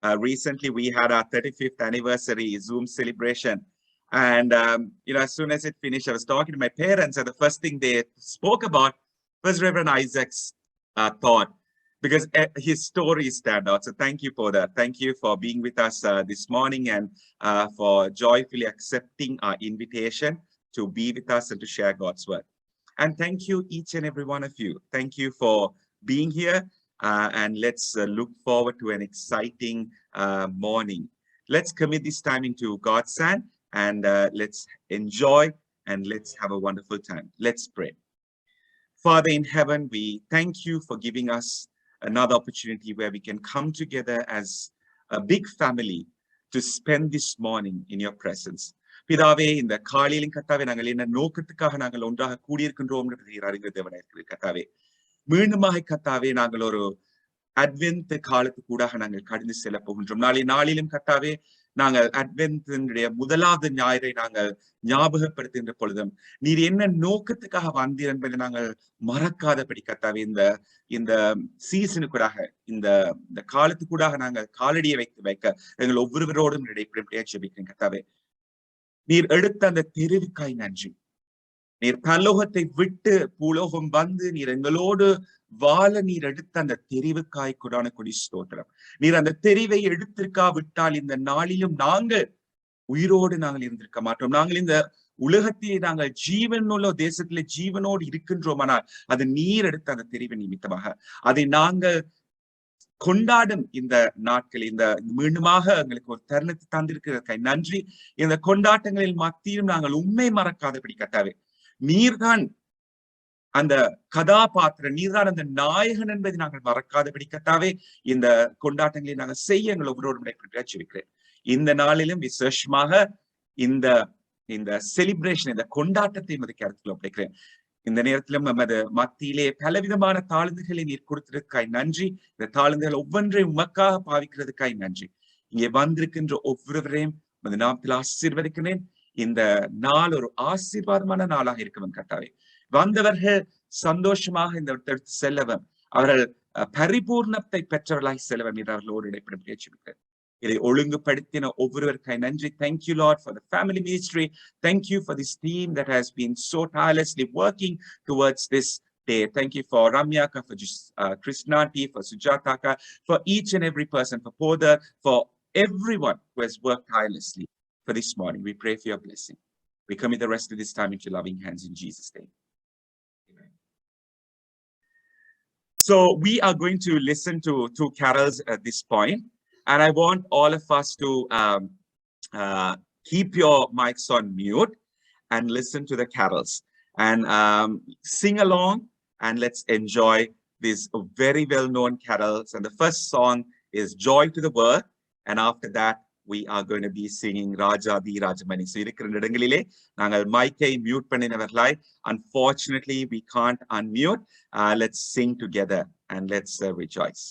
Recently, we had our 35th anniversary Zoom celebration. And, as soon as it finished, I was talking to my parents, and the first thing they spoke about was Reverend Isaac's thought, because his stories stand out. So thank you for that. Thank you for being with us this morning and for joyfully accepting our invitation to be with us and to share God's word. And thank you, each and every one of you. Thank you for being here. And let's look forward to an exciting morning. Let's commit this time into God's hand and let's enjoy and let's have a wonderful time. Let's pray. Father in heaven, we thank you for giving us another opportunity where we can come together as a big family to spend this morning in your presence. பிதாவே, இந்த காலையிலும் கத்தாவே நாங்கள் என்ன நோக்கத்துக்காக நாங்கள் ஒன்றாக கூடியிருக்கின்றோம் அறிந்த தேவனாய் இருக்கிற கத்தாவே, மீண்டுமாக கத்தாவே நாங்கள் ஒரு அட்வென்ட் காலத்துக்கு கூடாக நாங்கள் கடந்து செல்ல போகின்றோம். நாளிலும் கத்தாவே நாங்கள் அட்வென்டினுடைய முதலாவது ஞாயிறை நாங்கள் ஞாபகப்படுத்துகின்ற பொழுதும் நீர் என்ன நோக்கத்துக்காக வந்தீர் என்பதை நாங்கள் மறக்காதபடி கத்தாவே இந்த சீசனுக்கூடாக இந்த காலத்துக்கூடாக நாங்கள் காலடியை வைக்க எங்கள் ஒவ்வொருவரோடும் இடைப்படியா ஜெபிக்கிறேன் கத்தாவே. நீர் எடுத்த அந்த தெரிவுக்காய் நன்றி. நீர் பரலோகத்தை விட்டு பூலோகம் வந்து நீர் எங்களோடு வாழ நீர் எடுத்த அந்த தெரிவுக்காய் கொடான கொடி ஸ்தோத்திரம். நீர் அந்த தெரிவை எடுத்திருக்காவிட்டால் இந்த நாளிலும் நாங்கள் உயிரோடு நாங்கள் இருந்திருக்க மாட்டோம். நாங்கள் இந்த உலகத்திலே நாங்கள் ஜீவனுள்ள தேசத்திலே ஜீவனோடு இருக்கின்றோமானால் அது நீர் எடுத்த அந்த தெரிவு நிமித்தமாக அதை நாங்கள் கொண்டாடும் இந்த நாட்கள் இந்த மீண்டுமாக எங்களுக்கு ஒரு தருணத்தை தந்திருக்கிறதுக்காய் நன்றி. இந்த கொண்டாட்டங்களில் மத்தியிலும் நாங்கள் உண்மை மறக்காதபடி கத்தாவே, நீர்தான் அந்த கதாபாத்திரம், நீர்தான் அந்த நாயகன் என்பதை நாங்கள் மறக்காதபடி கத்தாவே இந்த கொண்டாட்டங்களை நாங்கள் செய்ய எங்கள் ஒவ்வொரு வச்சிருக்கிறேன். இந்த நாளிலும் விசேஷமாக இந்த செலிப்ரேஷன், இந்த கொண்டாட்டத்தை கருத்தில் ஒப்படைக்கிறேன். இந்த நேரத்திலும் நமது மத்தியிலே பலவிதமான தாழ்ந்துகளை நீர் கொடுத்ததுக்காய் நன்றி. இந்த தாழ்ந்துகள் ஒவ்வொன்றை உமக்காக பாவிக்கிறதுக்காய் நன்றி. இங்கே வந்திருக்கின்ற ஒவ்வொருவரையும் நாமத்தில் ஆசீர்வதிக்கிறேன். இந்த நாள் ஒரு ஆசீர்வாதமான நாளாக இருக்கவும் கட்டாவே. வந்தவர்கள் சந்தோஷமாக இந்த இடத்திற்கு செல்லவும், அவர்கள் பரிபூர்ணத்தை பெற்றவர்களாய் செல்லவும் என்று அவர்களோடு இடைப்படும் பேச்சுக்கிறேன். இதை ஒழுங்குபடுத்தின ஒவ்வொருவருக்காய் நன்றி. Thank you, Lord, for the family ministry. Thank you for this team that has been so tirelessly working towards this day. Thank you for Ramyaka, for Krishnati, for Sujataka, for each and every person, for Poda, for everyone who has worked tirelessly for this morning. We pray for your blessing. We commit the rest of this time into loving hands in Jesus' name. Amen. So we are going to listen to two carols at this point. And I want all of us to keep your mics on mute and listen to the carols and sing along, and let's enjoy these very well-known carols. And the first song is Joy to the World. And after that, we are going to be singing Raja Di Rajamani. So, mic mute paninavarlai. Unfortunately, we can't unmute. Let's sing together and let's rejoice.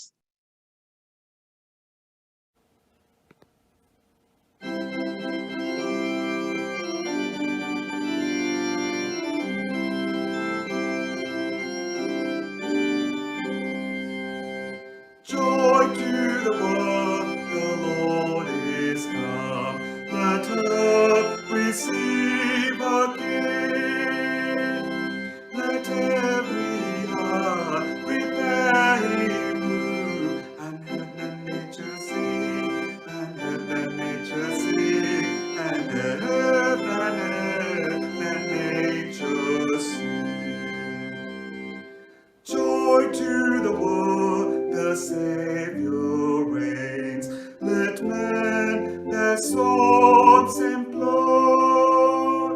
Joy to the world, the Lord is come. Let earth receive a King. Let every heart prepare Him new. And let nature sing, and let nature sing, and let nature sing. Joy to the world, the Savior reigns. Let men their swords implore.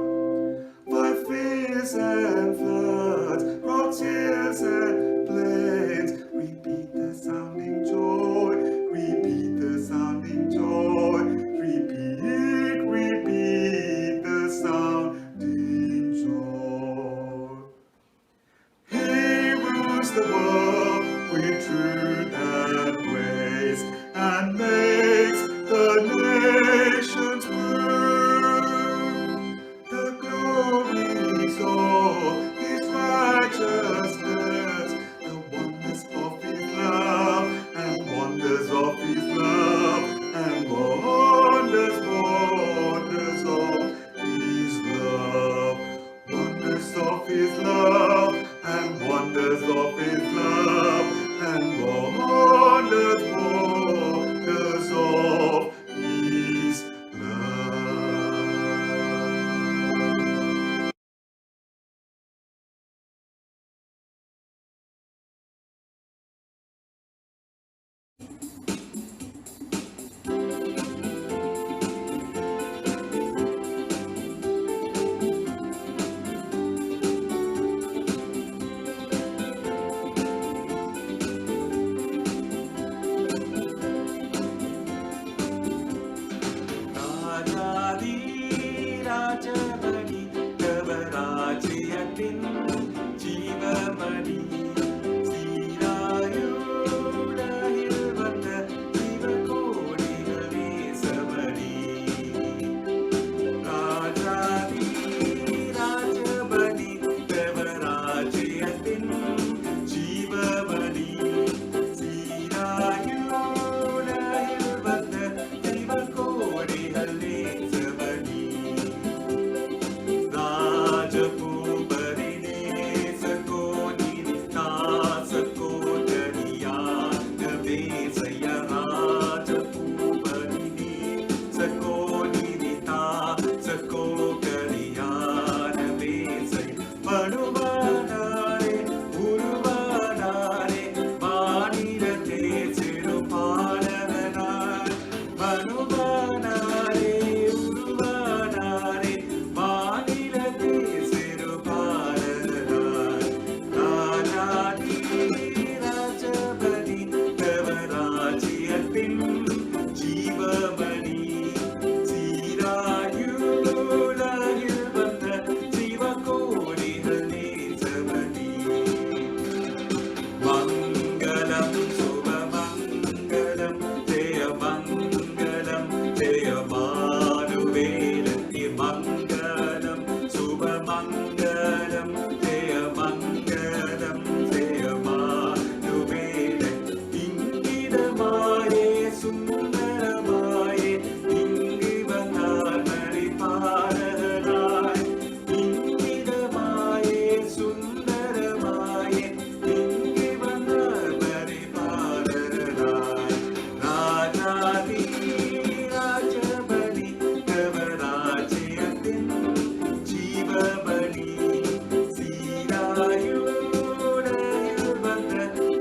By fields and floods, rocks, hills and plains, repeat the sounding joy, repeat the sounding joy, repeat the sounding joy. He rules the world with truth and grace, and makes the nation ராஜாதி ராஜமணி தவராஜ்யத்தின் ஜீவமணி சீராயுலகில் வந்த ஜீவகோடிகளே சபரி ராஜாதி ராஜமணி தவராஜ்யத்தின் ஜீவமணி சீராயுலகில் வந்த ஜீவகோடிகளே சபரி ராஜபூபரினே சகோனி தாசகோதரியா நவேசய ராஜபூபரினே சகோனி தாசகோதரியா நவேசய மனுவானாரே உருவானாரே வானிடத்தே சிறுபாலவனார் மனுவானாரே உருவானாரே வானிடத்தே சிறுபாலவனார் ராஜாதி ராஜபதி தவராஜ்யத்தின் ஜீவமணி சீராயுலகில் வந்த ஜீவகோடிகளே சபரி மங்களம் சுபமங்களம் ஜெயமங்களம் ஜெயமானுவேலத்தி மங்களம் சுபமங்களம் ஜெயமங்களம் ஜெயமானுவேல இங்கிதமாயே சுந்தரமாயே இங்கு வந்தார் மரிபாலகனாய் இங்கிதமாயே சுந்தரமாயே இங்கு வந்தார் மரிபாலகனாய் ராஜாதி ராஜபலி தவராஜ்யத்தின் ஜீவபலி சீராயுலகில் வந்த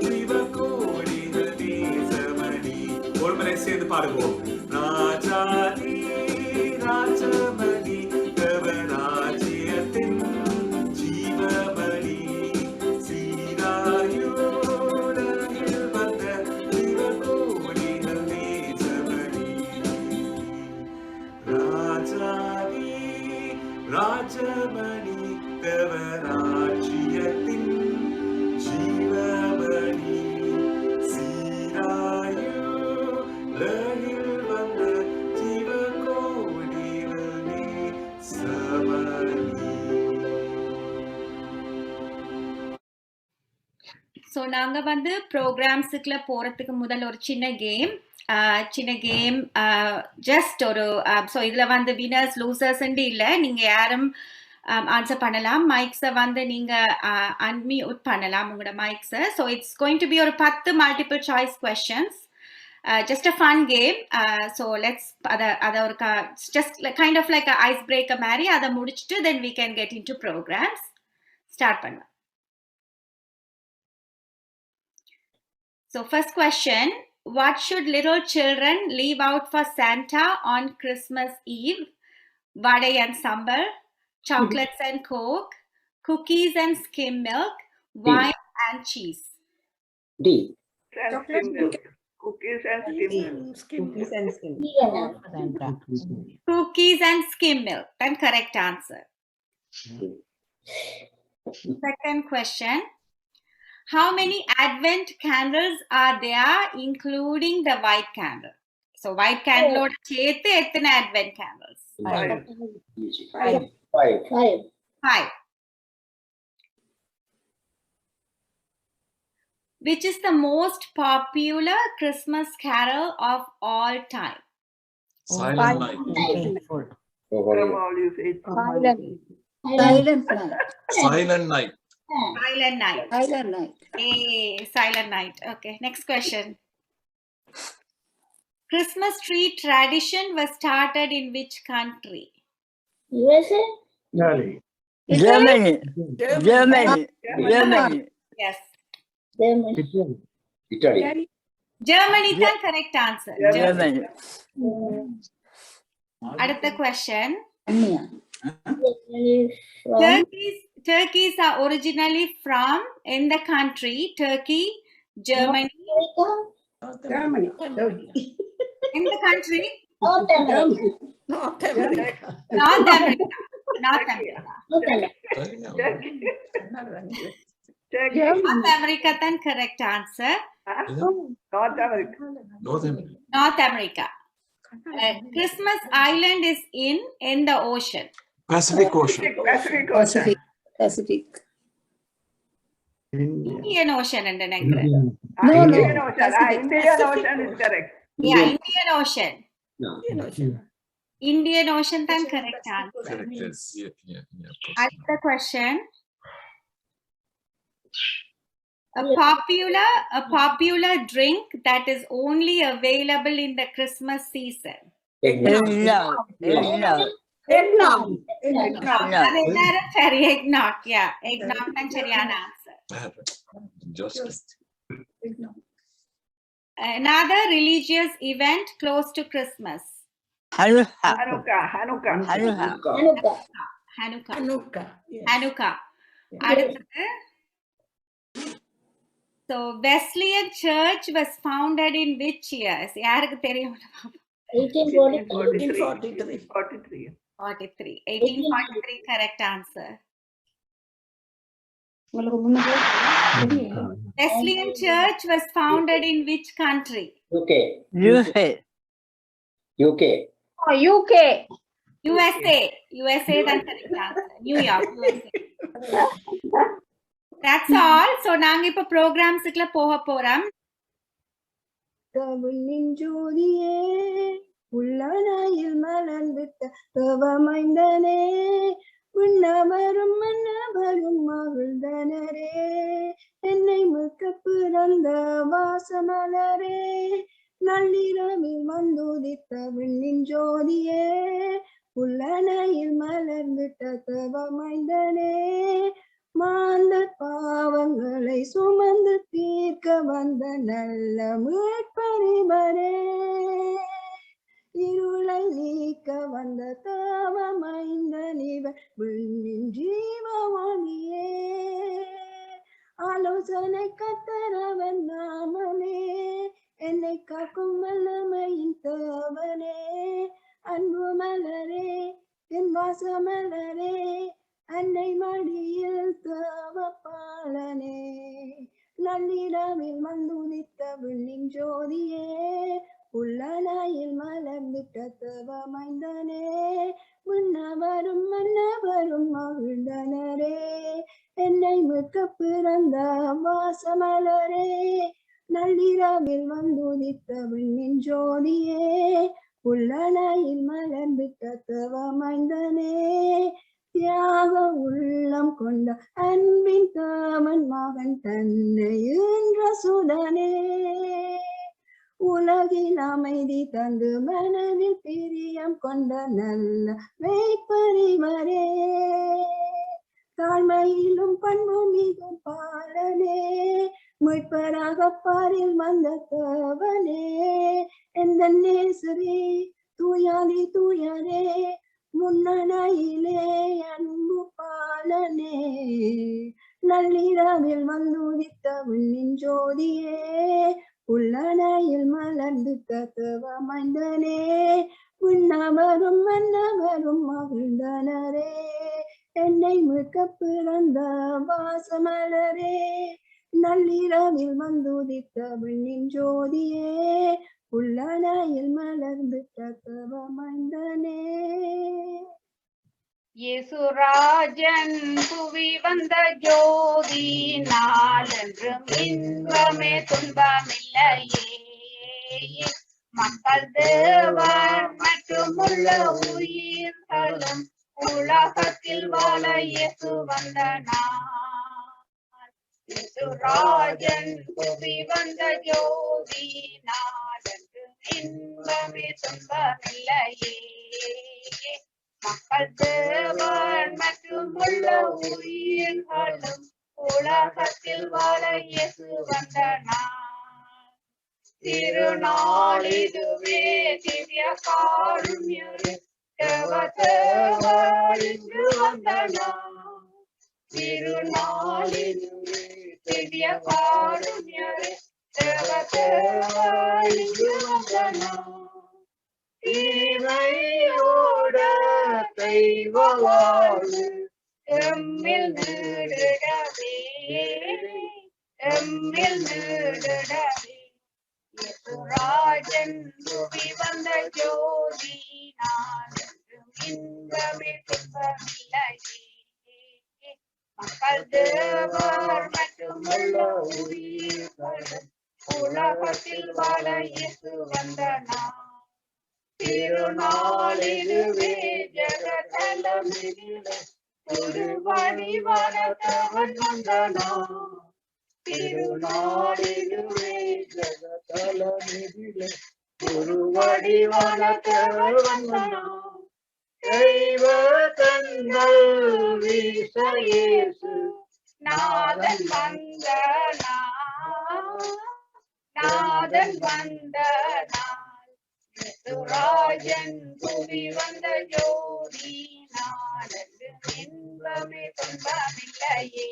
ஜீவகோடிகளே சபரி ஒரு முறை சேர்ந்து பாடுவோம் ராஜாதி ராஜபலி தவராஜ்யத்தின் ஜீவபலி சீராயுலகில் வந்த ஜீவகோடிகளே சபரி ராஜாதி ராஜமணி தவராஜ்யத்தின் ஜீவமணி சீராயுலகில் வந்த ஜீவகோடிகளே சபரி. ஸோ நாங்கள் வந்து ப்ரோக்ராம்ஸுக்குள்ள போகிறதுக்கு முதல்ல ஒரு சின்ன கேம் ஜஸ்ட் ஒரு ஸோ இதில் வந்து வினர்ஸ் லூசர்ஸ்ன்னு இல்லை நீங்கள் யாரும் ஆன்சர் பண்ணலாம் மைக்ஸை வந்து நீங்கள் அன்மியூட் பண்ணலாம் உங்களோட மைக்ஸை so it's going to be ஒரு 10 multiple choice questions just a fun game so let's ada or just kind of like a icebreaker mari ada mudichittu then we can get into programs start panna so first question what should little children leave out for Santa on Christmas Eve vadai and sambal chocolates and coke cookies and skim milk wine and cheese D. Chocolate milk. Cookies and skim milk. Cookies and skim. cookies and skim milk then correct answer second question how many advent candles are there including the white candle so white candle oda chethu ethana advent candles five which is the most popular Christmas carol of all time Silent Night. From all you say. Silent Night. Silent Night. Silent Night. Hey, Silent Night. Okay, next question. Christmas tree tradition was started in which country? USA? Germany. Yes. Italy. Germany, the correct answer. Germany. Another question. From Turkeys are originally from in the country Turkey, Germany. America? Germany. In the country North America. North America. North America. North America. Turkey. North America then correct answer. North America. North America. Christmas Island is in the ocean. Pacific Ocean. Pacific Ocean. Pacific. Indian Ocean and then correct. Indian Ocean. Indian Ocean is correct. Yeah, Indian Ocean. Indian Ocean. Indian Ocean then correct answer. Correct. Yes. Yeah. Another question. A popular drink that is only available in the Christmas season. Eggnog. Eggnog. Sorry, eggnog. Yeah, eggnog and சரியான answer. Just. Eggnog. Another religious event close to Christmas. Hanukkah. Hanukkah. Hanukkah. Yes. Hanukkah. அடுத்தது. So Wesleyan Church was founded in which years? யாருக்கு தெரியும்? 1843. 43. 43. 1843 correct answer. Wesleyan Church was founded in which country? UK. Oh, UK. USA தான் correct answer. New York, USA. That's all. So நாங்க இப்ப ப்ரோக்ராம்ஸ்க்குள்ள போறோம். தவனின் ஜோதியே உள்ளானாயில் மலர்ந்துட்ட தவமைந்தனே உண்ணவரும் மன்னவரும் மகிழ்ந்தனரே என்னை முக்க பிறந்த வாசமலரே நள்ளிரவில் வந்துதித்த விண்ணின் ஜோதியே உள்ளானாயில் மலர்ந்துட்ட தவமைந்தனே மாந்த பாவங்களை சுமந்து தீர்க்க வந்த நல்ல மீட்பரிவரே இருளை நீக்க வந்த தாவமைந்த நிவர் விண்ணின் ஜீவவாணியே ஆலோசனை கத்தரவன் நாமனே என்னை காக்கும் வல்லமையின் தவனே அன்பு மலரே என் வாசமலரே அன்னை மடியில் தவப்பாளனே நள்ளிரவில் வந்துதித்த விண்ணின் ஜோதியே உள்ளனாயில் மலர்ந்துட்ட தவமைந்தனே முன்னவரும் மன்னவரும் மகிழ்ந்தனரே என்னை மிக்க பிறந்த வாசமலரே நள்ளிரவில் வந்துதித்த விண்ணின் ஜோதியே உள்ளனாயில் மலர்ந்துட்ட தவமைந்தனே தியாக உள்ளம் கொண்ட அன்பின் தாமன் மகன் தன்னை என்ற சுடனே உலகில் அமைதி தந்து மனதில் பிரியம் கொண்ட நல்ல வேட்பரிவரே தாழ்மையிலும் பண்பும் மிகும் பாலனே மீட்பராக பாரில் வந்த தவனே எந்த நேசரே தூயாதி தூயரே முன்னணையிலே அன்பு பாலனே நள்ளிரவில் வந்துதித்த விண்ணின் ஜோதியே உள்ளணையில் மலர்ந்து தவமைந்தனே விண்ணவரும் மன்னவரும் மகிழ்ந்தனரே என்னை மிக்க பிறந்த வாசமலரே நள்ளிரவில் வந்துதித்த விண்ணின் ஜோதியே உள்ளணையில் மலர்ந்து தவமைந்தனே இயேசுராஜன் புவி வந்த ஜோதி நாளென்றும் இன்பமே துன்பமில்லையே மக்கள் தேவர் மற்றும் உள்ள உயிர்களும் உலகத்தில் வாழ இயேசு வந்த நாள் இயேசுராஜன் புவி வந்த ஜோதி நாளென்றும் இன்பமே துன்பமில்லையே மக்கள் தேவர் மற்றும் உள்ள உயிர்களும் உலகத்தில் வாழ இயேசு வந்த நாள் திருநாள் இதுவே திவ்ய காருண்யரே தேவர் இங்கு வந்த நாள் திருநாள் இதுவே திவ்ய காருண்யரே தேவர் இங்கு வந்த நாள் தீமையோட தெய்வ வாழ்வு எம்மில் நீடிடவே எம்மில் நீடிடவே யேசுராஜன் புவி வந்த ஜோதி நான் இன்பமே துன்பமில்லையே மக்கள் தேவர் மற்றும் உள்ள உயிர்களும் உலகத்தில் வாழ இயேசு வந்த நாள் திருநாளிலுவே ஜெகதலமிதிலே ஒரு வடிவானவன் வந்த நாள் திருநாளிலுவே ஜெகதலமிதிலே ஒரு வடிவானவன் வந்த நாள் தெய்வ கண்கள் வீச இயேசு நாதன் வந்த நாள் நாதன் வந்த நாள் யேசுராஜன் புவி வந்த ஜோதி நாளுக்கு இன்பமே துன்பமில்லையே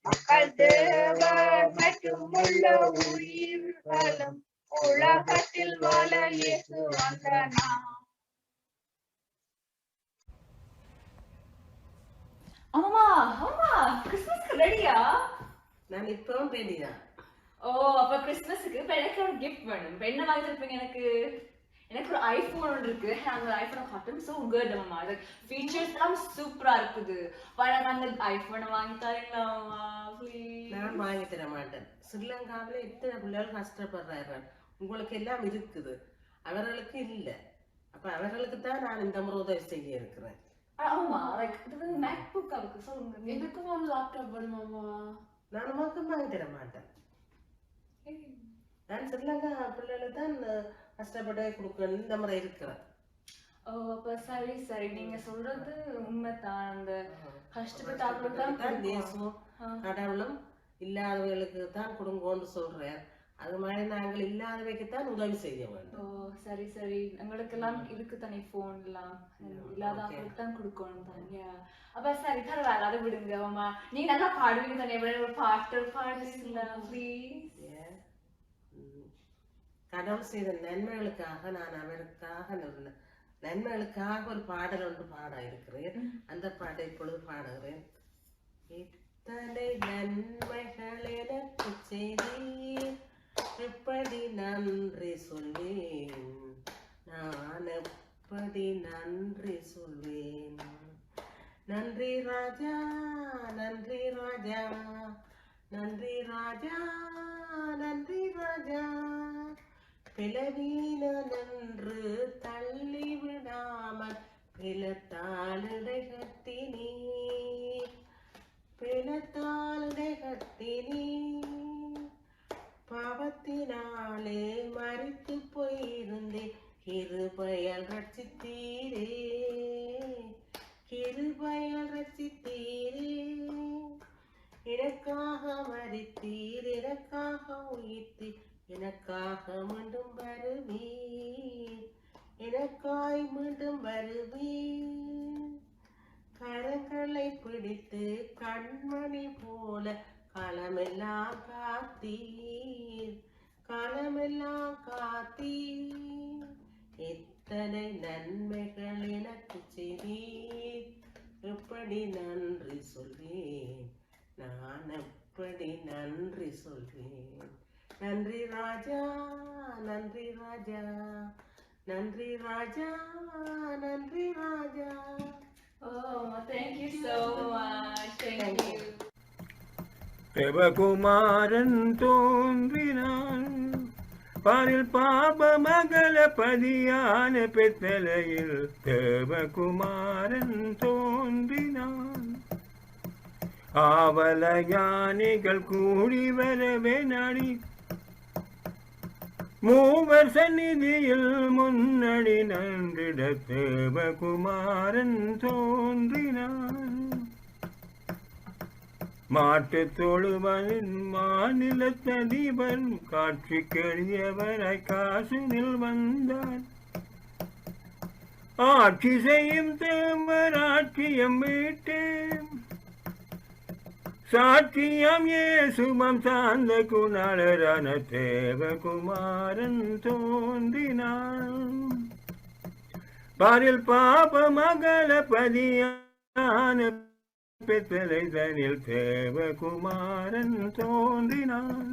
மக்கள் தேவர் மற்றும் உள்ள உயிர்களும் உலகத்தில் வாழ இயேசு வந்த நாள். அம்மா அம்மா கிறிஸ்மஸ்க்கு ரெடியா? நான் இப்பவும் ரெடிதான். ஓ அப்ப கிறிஸ்மஸ்க்கு இப்ப எனக்கு ஒரு கிஃப்ட் வேணும். இப்ப என்ன வாங்கி தருப்பீங்க? எனக்கு ஒரு ஐபோன் ஒன்று இருக்கு. அந்த ஐபோனை காட்டும் சோ குட் அம்மா. அது ஃபீச்சர்ஸ் எல்லாம் சூப்பரா இருக்குது. எனக்கு அந்த ஐபோனை வாங்கி தரீங்களா அம்மா ப்ளீஸ்? நான் வாங்கி தர மாட்டேன். ஸ்ரீலங்காவில இத்தனை பிள்ளைகள் கஷ்டப்படுறார்கள். உங்களுக்கு எல்லாம் இருக்குது, அவர்களுக்கு இல்லை. அப்ப அவர்களுக்கு தான் நான் இந்த முறை உதவி செய்ய இருக்கிறேன். ஆமா லைக் இது மேக்புக் அதுக்கு சொல்லுங்க. எனக்கும் ஒரு லேப்டாப் வேணுமாமா. நான் உனக்கும் வாங்கி தர மாட்டேன். நான் ஸ்ரீலங்கா பிள்ளைகளுக்கு தான் கஷ்டப்பட கொடுக்கணும் இந்த முறை இருக்கிறேன். ஓ அப்ப சரி சரி, நீங்க சொல்றது உண்மைதான். அந்த கஷ்டப்பட்டு தான் தேசம் கடவுளும் இல்லாதவர்களுக்கு தான் கொடுங்கோன்னு சொல்றேன். அது மாதிரி நாங்கள் இல்லாதவைக்குத்தான் உதவி செய்ய வேண்டும். ஓ சரி சரி, எங்களுக்கு எல்லாம் இருக்கு தானே போன் எல்லாம், இல்லாதவங்களுக்கு தான் கொடுக்கணும் தானே. அப்ப சரி பரவாயில்ல, அதை விடுங்க அம்மா. நீங்க நல்லா பாடுவீங்க தானே, ஒரு பாட்டு பாடுவீங்களா ப்ளீஸ்? கடவுள் செய்த நன்மைகளுக்காக நான் அவருக்காக நன்மைகளுக்காக ஒரு பாடல் ஒன்று பாட இருக்கிறேன். அந்த பாட்டை இப்பொழுது பாடுகிறேன். இத்தனை நன்மைகள் எனக்கு செய்தீர், எப்படி நன்றி சொல்வேன், நான் எப்படி நன்றி சொல்வேன். நன்றி ராஜா நன்றி ராஜா நன்றி ராஜா நன்றி ராஜா, பிளவீன நன்று தள்ளி விடாமல் பிளத்தாளுடை கட்டினீ, பிளத்தாளுடை கட்டினீ, பாவத்தினாலே மரித்து போயிருந்தேன், கிருபையால் ரட்சித்தீரே, கிருபையால் ரட்சித்தீரே. எனக்காக மரித்தீர், எனக்காக உயிர்த்தீர், எனக்காக மீண்டும் வருவீர், எனக்காய் மீண்டும் வருவீர். கரங்களை பிடித்து கண்மணி போல களமெல்லாம் காத்தீர், களமெல்லாம் காத்தீர். எத்தனை நன்மைகள் எனக்கு செய்தீர், எப்படி நன்றி சொல்வேன், நான் எப்படி நன்றி சொல்வேன். நன்றி ராஜா நன்றி ராஜா நன்றி ராஜா நன்றி ராஜா. Oh, thank you so much. Thank you. தேவகுமாரன் தோன்றினான், பாரில் பாப மகள பதியான பெத்தலையில் தேவகுமாரன் தோன்றினான். ஆவல யானைகள் கூடி வரவே நாடி, மூவர் சந்நிதியில் முன்னணி நன்றிட தேவகுமாரன் தோன்றினான். மாட்டு தொழுவனின் மாநிலத்ததிபர் காட்சி கெளியவராய் காசுனில் வந்தார். ஆட்சி செய்யும் தேவராட்சியம் மீட்டேன், சாட்சியம் இயேசுமம் சார்ந்த குணாளரான தேவகுமாரன் தோன்றினான். பாரில் பாப மகள பதியான பெத்தலை தனில் தேவகுமாரன் தோன்றினான்.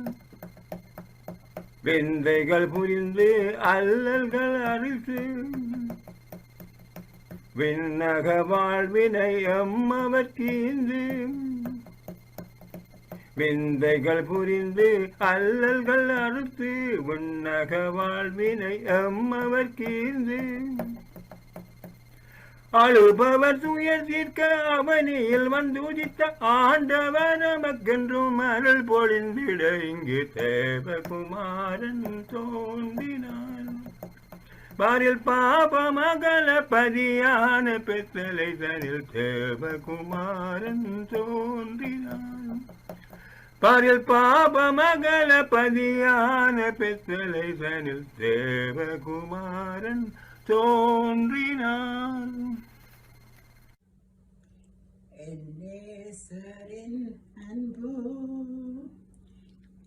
விந்தைகள் புரிந்து அல்லல்கள் அழித்து விண்ணக வாழ்வினை அம்மவர்க்கீந்து. விந்தைகள் புரிந்து அல்லல்கள் அறுத்து விண்ணக வாழ்வினை அம்மவர்க்கீந்து. அழுபவர் துயர் தீர்க்க அவனியில் வந்து உதித்த ஆண்டவர் நமக்கென்றும் அருள் பொழிந்திட இங்கு தேவகுமாரன் தோன்றினான். பாரில் பாப மகள பதியான பெத்தலை தனில் தேவகுமாரன் தோன்றினான். பாரில் பாப மகள பதியான பெத்தலை தனில் தேவகுமாரன் தோன்றினான். நேசரின் அன்பு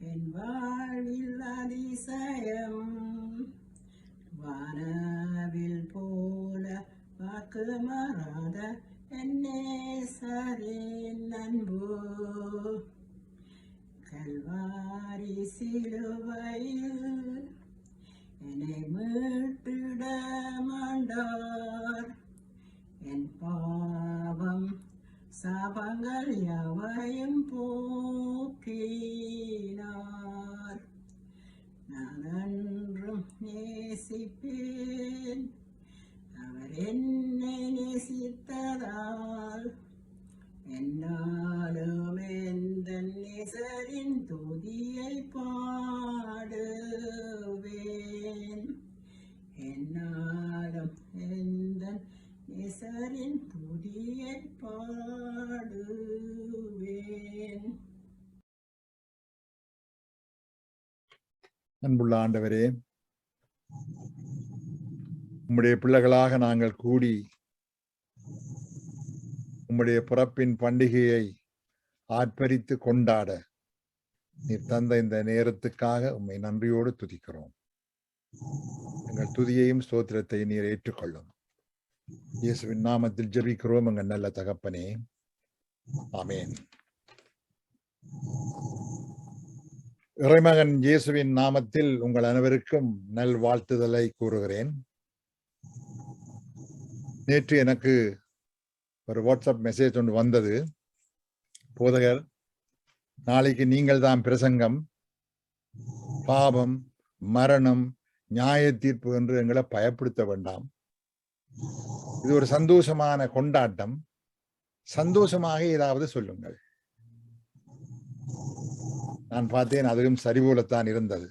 என் வாழ்வில் அதிசயம். வானவில் போல வாக்கு மாறாத என் நேசரின் அன்பு. கல்வாரி சிலுவையில் என்னை மீட்டிட மாண்டார். என் பாவம் சாபங்கள் யாவையும் போக்கினார். நான் என்றும் நேசிப்பேன் அவர் என்னை நேசித்ததால். என்னாலும் எந்த நேசரின் துதியை பாடுவேன். என்னாலும் எந்த நேசரின் துதியை பாடுவேன். அன்புள்ள ஆண்டவரே, உம்முடைய பிள்ளைகளாக நாங்கள் கூடி உம்முடைய பிறப்பின் பண்டிகையை ஆர்ப்பரித்து கொண்டாட நீர் தந்த இந்த நேரத்துக்காக உம்மை நன்றியோடு துதிக்கிறோம். எங்கள் துதியையும் ஸ்தோத்திரத்தை நீர் ஏற்றுக்கொள்ளும். இயேசுவின் நாமத்தில் ஜெபிக்கிறோம் எங்கள் நல்ல தகப்பனே, ஆமென். இறைமகன் இயேசுவின் நாமத்தில் உங்கள் அனைவருக்கும் நல்வாழ்த்துதலை கூறுகிறேன். நேற்று எனக்கு ஒரு வாட்ஸ்அப் மெசேஜ் ஒன்று வந்தது. போதகர், நாளைக்கு நீங்கள் தான் பிரசங்கம், பாவம், மரணம், நியாய தீர்ப்பு என்று எங்களை பயப்படுத்த வேண்டாம். இது ஒரு சந்தோஷமான கொண்டாட்டம், சந்தோஷமாக ஏதாவது சொல்லுங்கள். நான் பார்த்தேன், அதுவும் சரி போலத்தான் இருந்தது.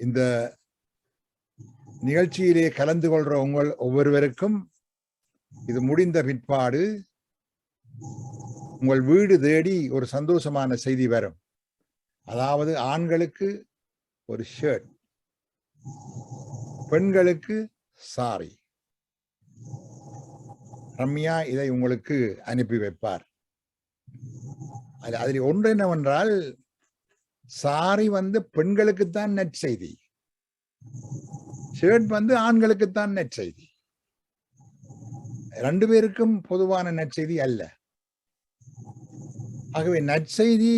இந்த நிகழ்ச்சியிலே கலந்து கொள்ற உங்கள் ஒவ்வொருவருக்கும் இது முடிந்த பிற்பாடு உங்கள் வீடு தேடி ஒரு சந்தோஷமான செய்தி வரும். அதாவது ஆண்களுக்கு ஒரு ஷர்ட், பெண்களுக்கு சாரி. ரம்யா இதை உங்களுக்கு அனுப்பி வைப்பார். அதில் ஒன்று என்னவென்றால், சாரி பெண்களுக்குத்தான் நற்செய்தி, ஷர்ட் ஆண்களுக்குத்தான் நற்செய்தி. ரெண்டு பேருக்கும் பொதுவான நற்செய்தி அல்ல. ஆகவே நற்செய்தி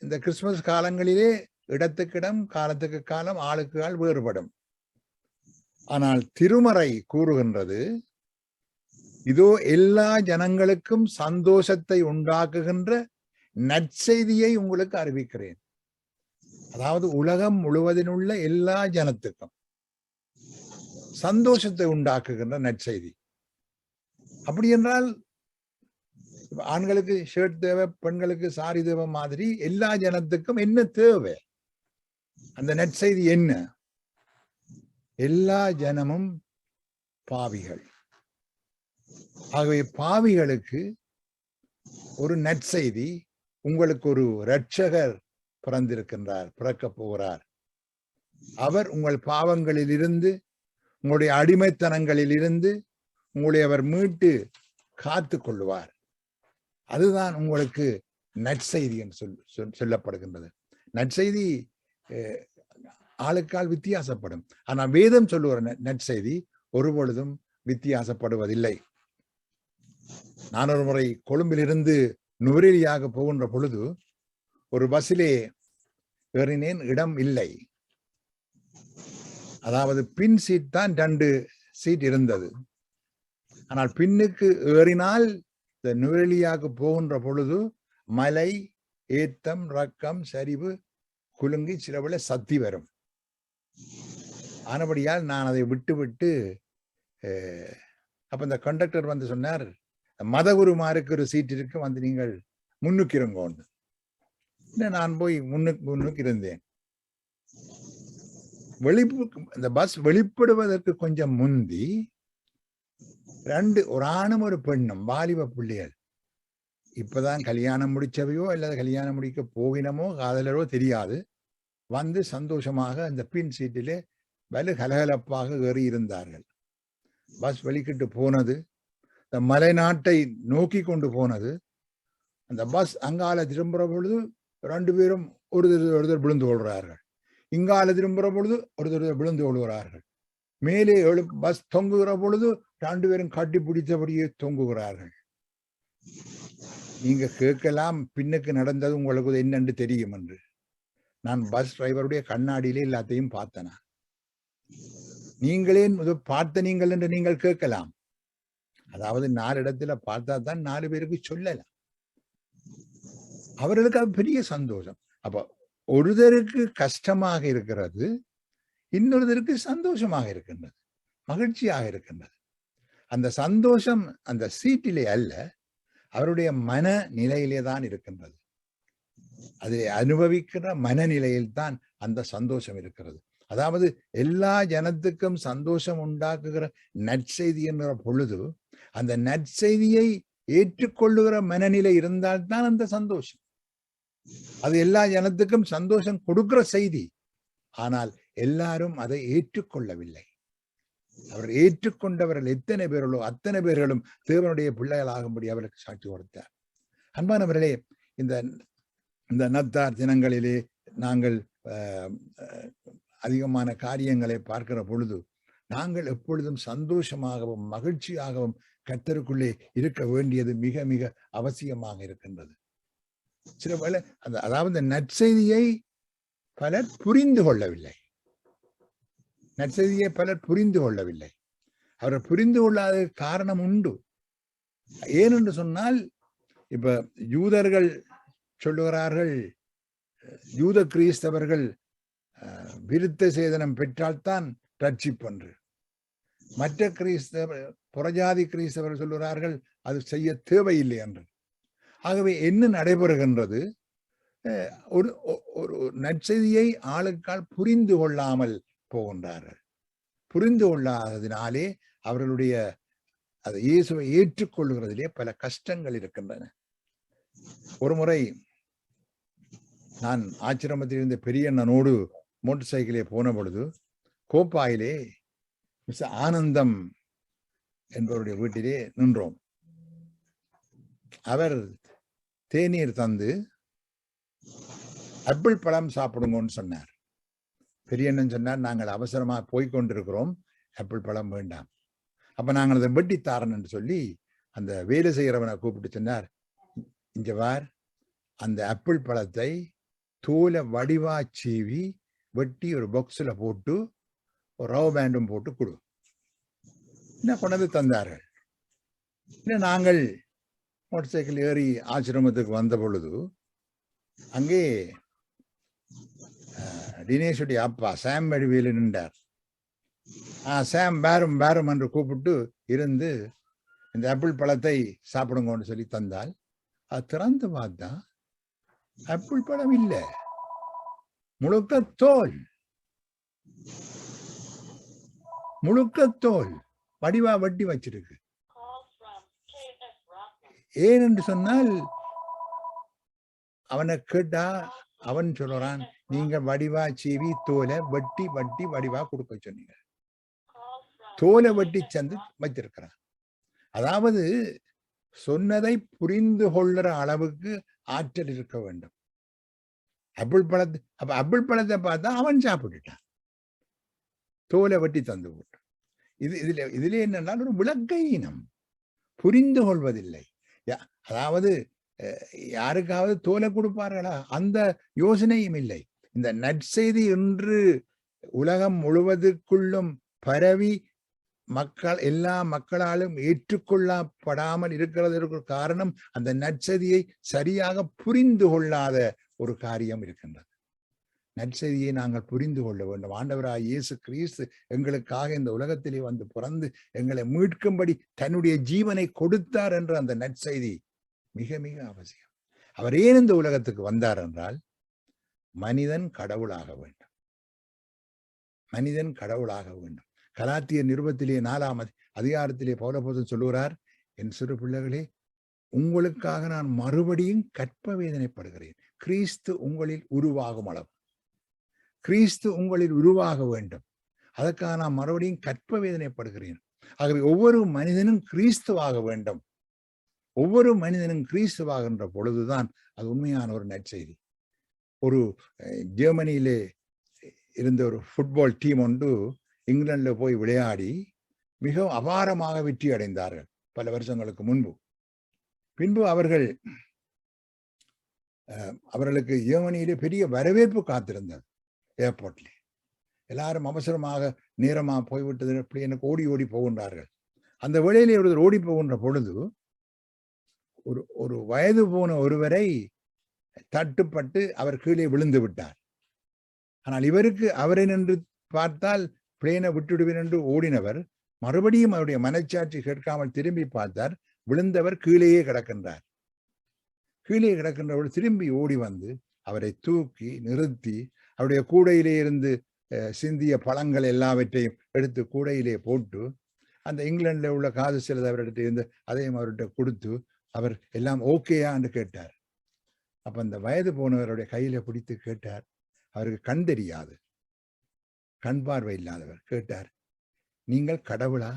இந்த கிறிஸ்துமஸ் காலங்களிலே இடத்துக்கிடம், காலத்துக்கு காலம், ஆளுக்கு ஆள் வேறுபடும். ஆனால் திருமறை கூறுகின்றது, இதோ எல்லா ஜனங்களுக்கும் சந்தோஷத்தை உண்டாக்குகின்ற நற்செய்தியை உங்களுக்கு அறிவிக்கிறேன். அதாவது உலகம் முழுவதில் உள்ள எல்லா ஜனத்துக்கும் சந்தோஷத்தை உண்டாக்குகின்ற நற்செய்தி. அப்படி என்றால் ஆண்களுக்கு ஷர்ட் தேவை, பெண்களுக்கு சாரி தேவை மாதிரி எல்லா ஜனத்துக்கும் என்ன தேவை? அந்த நற்செய்தி என்ன? எல்லா ஜனமும் பாவிகள். ஆகவே பாவிகளுக்கு ஒரு நற்செய்தி, உங்களுக்கு ஒரு இரட்சகர் பிறந்திருக்கின்றார், பிறக்க போகிறார். அவர் உங்கள் பாவங்களில் இருந்து, உங்களுடைய அடிமைத்தனங்களில் இருந்து உங்களை அவர் மீட்டு காத்து கொள்ளுவார். அதுதான் உங்களுக்கு நற்செய்தி என்று சொல்லப்படுகின்றது. நற்செய்தி ஆளுக்கால் வித்தியாசப்படும். ஆனா வேதம் சொல்லுகிற நற்செய்தி ஒருபொழுதும் வித்தியாசப்படுவதில்லை. நான் ஒரு முறை கொழும்பிலிருந்து நுவரெலியாக போகின்ற பொழுது ஒரு பஸ்ஸிலே ஏறினேன், இடம் இல்லை. அதாவது பின் சீட் தான் 2 சீட் இருந்தது. ஆனால் பின்னுக்கு ஏறினால் இந்த நுவரெலியாக போகின்ற பொழுது மலை, ஏத்தம், ரக்கம், சரிவு, குலுங்கி சிலவுல சத்தி வரும். ஆனபடியால் நான் அதை விட்டு அப்ப இந்த கண்டக்டர் வந்து சொன்னார், மதகுருமாருக்கு ஒரு சீட் இருக்கு, வந்து நீங்கள் முன்னுக்கு இருங்கோன்னு. நான் போய் முன்னுக்கு இருந்தேன். இந்த பஸ் வெளிப்படுவதற்கு கொஞ்சம் முந்தி ஒரு ஆணும் ஒரு பெண்ணும் வாலிப பிள்ளைகள், இப்பதான் கல்யாணம் முடிச்சவையோ அல்லது கல்யாணம் முடிக்க போகினமோ காதலரோ தெரியாது, வந்து சந்தோஷமாக அந்த பின் சீட்டிலே வலு கலகலப்பாக ஏறி இருந்தார்கள். பஸ் வெளிக்கிட்டு போனது, இந்த மலை நாட்டை நோக்கி கொண்டு போனது. அந்த பஸ் அங்கால திரும்புற பொழுது 2 பேரும் ஒருத்தர் விழுந்து கொள்கிறார்கள். இங்கால திரும்புற பொழுது ஒருத்தர் விழுந்து கொள்கிறார்கள். மேலே பஸ் தொங்குகிற பொழுது 2 பேரும் கட்டி பிடித்தபடியே தொங்குகிறார்கள். நீங்க கேட்கலாம், பின்னுக்கு நடந்தது உங்களுக்கு என்னென்று தெரியும் என்று. நான் பஸ் டிரைவருடைய கண்ணாடியிலே எல்லாத்தையும் பார்த்தேன். நீங்களே பார்த்த நீங்கள் என்று நீங்கள் கேட்கலாம். அதாவது 4 இடத்துல பார்த்தா தான் 4 பேருக்கு சொல்லலாம். அவர்களுக்கு அது பெரிய சந்தோஷம். அப்ப ஒருத்தருக்கு கஷ்டமாக இருக்கிறது, இன்னொருத்தருக்கு சந்தோஷமாக இருக்கின்றது, மகிழ்ச்சியாக இருக்கின்றது. அந்த சந்தோஷம் அந்த சீட்டிலே அல்ல, அவருடைய மன நிலையிலே தான் இருக்கின்றது. அதை அனுபவிக்கிற மனநிலையில் தான் அந்த சந்தோஷம் இருக்கிறது. அதாவது எல்லா ஜனத்துக்கும் சந்தோஷம் உண்டாக்குகிற நற்செய்தி என்ற பொழுது அந்த நற்செய்தியை ஏற்றுக்கொள்ளுகிற மனநிலை இருந்தால்தான் அந்த சந்தோஷம். அது எல்லா ஜனத்துக்கும் சந்தோஷம் கொடுக்கிற செய்தி. ஆனால் எல்லாரும் அதை ஏற்றுக்கொள்ளவில்லை. அவர் ஏற்றுக்கொண்டவர்கள் எத்தனை பேர்களோ அத்தனை பேர்களும் தேவனுடைய பிள்ளைகளாகும்படி அவருக்கு சாட்சி கொடுத்தார். அன்பானவர்களே, இந்த நத்தார் தினங்களிலே நாங்கள் அதிகமான காரியங்களை பார்க்கிற பொழுது நாங்கள் எப்பொழுதும் சந்தோஷமாகவும் மகிழ்ச்சியாகவும் கர்த்தருக்குள்ளே இருக்க வேண்டியது மிக மிக அவசியமாக இருக்கின்றது. சில வேளை அதாவது நற்செய்தியை பலர் புரிந்து கொள்ளவில்லை. நற்செய்தியை பலர் புரிந்து கொள்ளவில்லை. அவரை புரிந்து கொள்ளாத காரணம் உண்டு. ஏனென்று சொன்னால், இப்ப யூதர்கள் சொல்லுகிறார்கள், யூத கிறிஸ்தவர்கள் விருத்த சேதனம் பெற்றால்தான் ரட்சிப்பென்று. மற்ற புறஜாதி கிறிஸ்தவர்கள் சொல்லுகிறார்கள் அது செய்ய தேவையில்லை என்று. ஆகவே என்ன நடைபெறுகின்றது? ஒரு நற்செய்தியை ஆளுக்கால் புரிந்து கொள்ளாமல் போகின்றார்கள். புரிந்து கொள்ளாததினாலே அவர்களுடைய அதை இயேசுவை ஏற்றுக்கொள்ளுகிறதிலே பல கஷ்டங்கள் இருக்கின்றன. ஒரு முறை நான் ஆச்சிரமத்தில் இருந்த பெரியண்ணனோடு மோட்டார் சைக்கிளே போன பொழுது கோப்பாயிலே மிஸ்டர் ஆனந்தம் என்பவருடைய வீட்டிலே நின்றோம். அவர் தேநீர் தந்து ஆப்பிள் பழம் சாப்பிடுங்கன்னு சொன்னார். பெரியண்ணன் சொன்னார், நாங்கள் அவசரமா போய்கொண்டிருக்கிறோம், ஆப்பிள் பழம் வேண்டாம். அப்ப நாங்கள் அதை வெட்டித்தாரன் என்று சொல்லி அந்த வேலை செய்கிறவனை கூப்பிட்டு சொன்னார், இங்க வார், அந்த ஆப்பிள் பழத்தை தோலை வடிவா சீவி வெட்டி ஒரு பாக்ஸில் போட்டு ஒரு ரவ் பேண்டும் போட்டு கொடு. என்ன கொண்டது தந்தார்கள். இன்னும் நாங்கள் மோட்டார் சைக்கிள் ஏறி ஆசிரமத்துக்கு வந்த பொழுது அங்கே தினேஷுடைய அப்பா சாம் வடிவேலு நின்றார். சாம் பேரும் பேரும் என்று கூப்பிட்டு இருந்து இந்த ஆப்பிள் பழத்தை சாப்பிடுங்கன்னு சொல்லி தந்தால், அது திறந்து பார்த்தா ஆப்பிள் பழம் இல்லை, முழுக்க தோல், முழுக்க தோல் வடிவா வட்டி வச்சிருக்கு. ஏன் என்று சொன்னால், அவனை கேட்டா அவன் சொல்றான், நீங்க வடிவா சீவி தோலை வெட்டி வட்டி வடிவா கொடுக்க சொன்னீங்க. தோலை வெட்டி சந்து வச்சிருக்கிறான். அதாவது சொன்னதை புரிந்து கொள்ளுற அளவுக்கு ஆற்றல் இருக்க வேண்டும். ஆப்பிள் பழத்தை பார்த்தா அவன் சாப்பிட்டுட்டான். தோலை வெட்டி தந்து போட்டு. இதிலே என்னென்னால் ஒரு விளக்கையினம், புரிந்து கொள்வதில்லை. அதாவது யாருக்காவது தோலை கொடுப்பார்களா? அந்த யோசனையும் இல்லை. இந்த நற்செய்தி இன்று உலகம் முழுவதற்குள்ளும் பரவி எல்லா மக்களாலும் ஏற்றுக்கொள்ளப்படாமல் இருக்கிறதற்கு காரணம் அந்த நற்செய்தியை சரியாக புரிந்து கொள்ளாத ஒரு காரியம் இருக்கின்றது. நற்செய்தியை நாங்கள் புரிந்து கொள்ள வேண்டும். ஆண்டவராய் இயேசு கிறிஸ்து எங்களுக்காக இந்த உலகத்திலே வந்து பிறந்து எங்களை மீட்கும்படி தன்னுடைய ஜீவனை கொடுத்தார் என்ற அந்த நற்செய்தி மிக மிக அவசியம். அவர் ஏன் இந்த உலகத்துக்கு வந்தார் என்றால், மனிதன் கடவுளாக வேண்டும். மனிதன் கடவுளாக வேண்டும். கலாத்தியர் நிருபத்திலே 4ஆம் அதிகாரத்திலே பவுலப்போஸ்தலன் சொல்லுகிறார், என் சிறு பிள்ளைகளே, உங்களுக்காக நான் மறுபடியும் கற்ப வேதனைப்படுகிறேன். கிறிஸ்து உங்களில் உருவாகும் அளவு, கிறிஸ்து உங்களில் உருவாக வேண்டும். அதற்காக நான் மறுபடியும் கற்ப வேதனைப்படுகிறேன். ஆகவே ஒவ்வொரு மனிதனும் கிறிஸ்துவாக வேண்டும். ஒவ்வொரு மனிதனும் கிறிஸ்துவாகின்ற பொழுதுதான் அது உண்மையான ஒரு நற்செய்தி. ஒரு ஜெர்மனியிலே இருந்த ஒரு ஃபுட்பால் டீம் ஒன்று இங்கிலாந்துல போய் விளையாடி மிகவும் அபாரமாக வெற்றி அடைந்தார்கள் பல வருஷங்களுக்கு முன்பு. பின்பு அவர்களுக்கு ஜெர்மனியிலே பெரிய வரவேற்பு காத்திருந்தது. ஏர்போர்ட்ல எல்லாரும் அவசரமாக நேரமாக போய்விட்டது, அப்படி எனக்கு ஓடி ஓடி போகின்றார்கள். அந்த வேளையிலே ஒருவர் ஓடி போகின்ற பொழுது ஒரு வயது போன ஒருவரை தட்டுப்பட்டு அவர் கீழே விழுந்து விட்டார். ஆனால் இவருக்கு அவரை நின்று பார்த்தால் பிளேனை விட்டுடுவேன் என்று ஓடினவர் மறுபடியும் அவருடைய மனச்சாட்சி கேட்காமல் திரும்பி பார்த்தார். விழுந்தவர் கீழேயே கிடக்கின்றார். கீழே கிடக்கின்றவர் திரும்பி ஓடி வந்து அவரை தூக்கி நிறுத்தி அவருடைய கூடையிலே இருந்து சிந்திய பழங்கள் எல்லாவற்றையும் எடுத்து கூடையிலே போட்டு அந்த இங்கிலாந்துல உள்ள காது செலுத்த அவர்கிட்ட இருந்து அதையும் அவர்கிட்ட கொடுத்து அவர் எல்லாம் ஓகேயா என்று கேட்டார். அப்ப அந்த வயது போனவருடைய கையில பிடித்து கேட்டார். அவருக்கு கண் தெரியாது, கண் பார்வை இல்லாதவர். கேட்டார், நீங்கள் கடவுளா?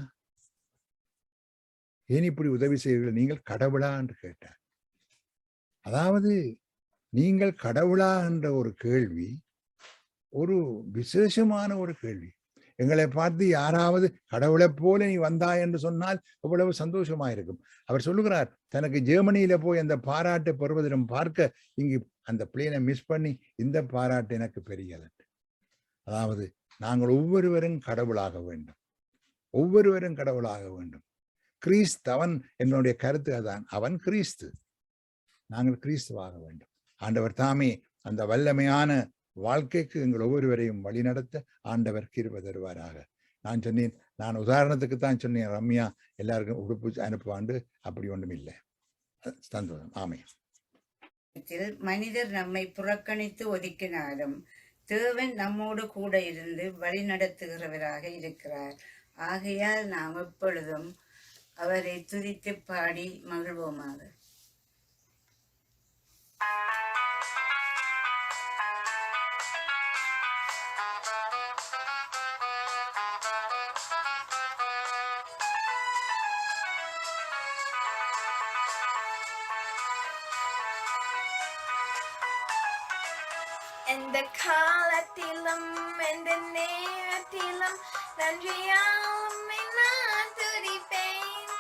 ஏன் இப்படி உதவி செய்வீர்கள்? நீங்கள் கடவுளா என்று கேட்டார். அதாவது நீங்கள் கடவுளா என்ற ஒரு கேள்வி ஒரு விசேஷமான ஒரு கேள்வி. எங்களை பார்த்து யாராவது கடவுளை போல நீ வந்தாய் என்று சொன்னால் எவ்வளவு சந்தோஷமா இருக்கும். அவர் சொல்லுகிறார், தனக்கு ஜெர்மனியில போய் அந்த பாராட்டை பெறுவதிலும் பார்க்க இங்கு அந்த பிளேனை மிஸ் பண்ணி இந்த பாராட்டு எனக்கு பெரியது. அதாவது நாங்கள் ஒவ்வொருவரும் கடவுளாக வேண்டும். ஒவ்வொருவரும் கடவுளாக வேண்டும். கிறிஸ்தவன் என்னுடைய கருத்து அதான். அவன் கிறிஸ்து, நாங்கள் கிறிஸ்துவாக வேண்டும். ஆண்டவர் தாமே அந்த வல்லமையான வாழ்க்கைக்கு எங்கள் ஒவ்வொருவரையும் வழிநடத்த ஆண்டவர் கிருபை தருவாராக. நான் சொன்னேன், நான் உதாரணத்துக்கு தான் சொன்னேன், ரம்யா எல்லாருக்கும் உடுப்பு அனுப்புவாண்டு, அப்படி ஒன்றும் இல்லை. சந்தோஷம். ஆமே. மனிதர் நம்மை புறக்கணித்து ஒதுக்கினாலும் தேவன் நம்மோடு கூட இருந்து வழி நடத்துகிறவராக இருக்கிறார். ஆகையால் நாம் எப்பொழுதும் அவரை துதித்து பாடி மகிழ்வோமாக. எந்த காலத்திலும் எந்த நேரத்திலும் நன்றியாலுமே நான் துதிப்பேன்.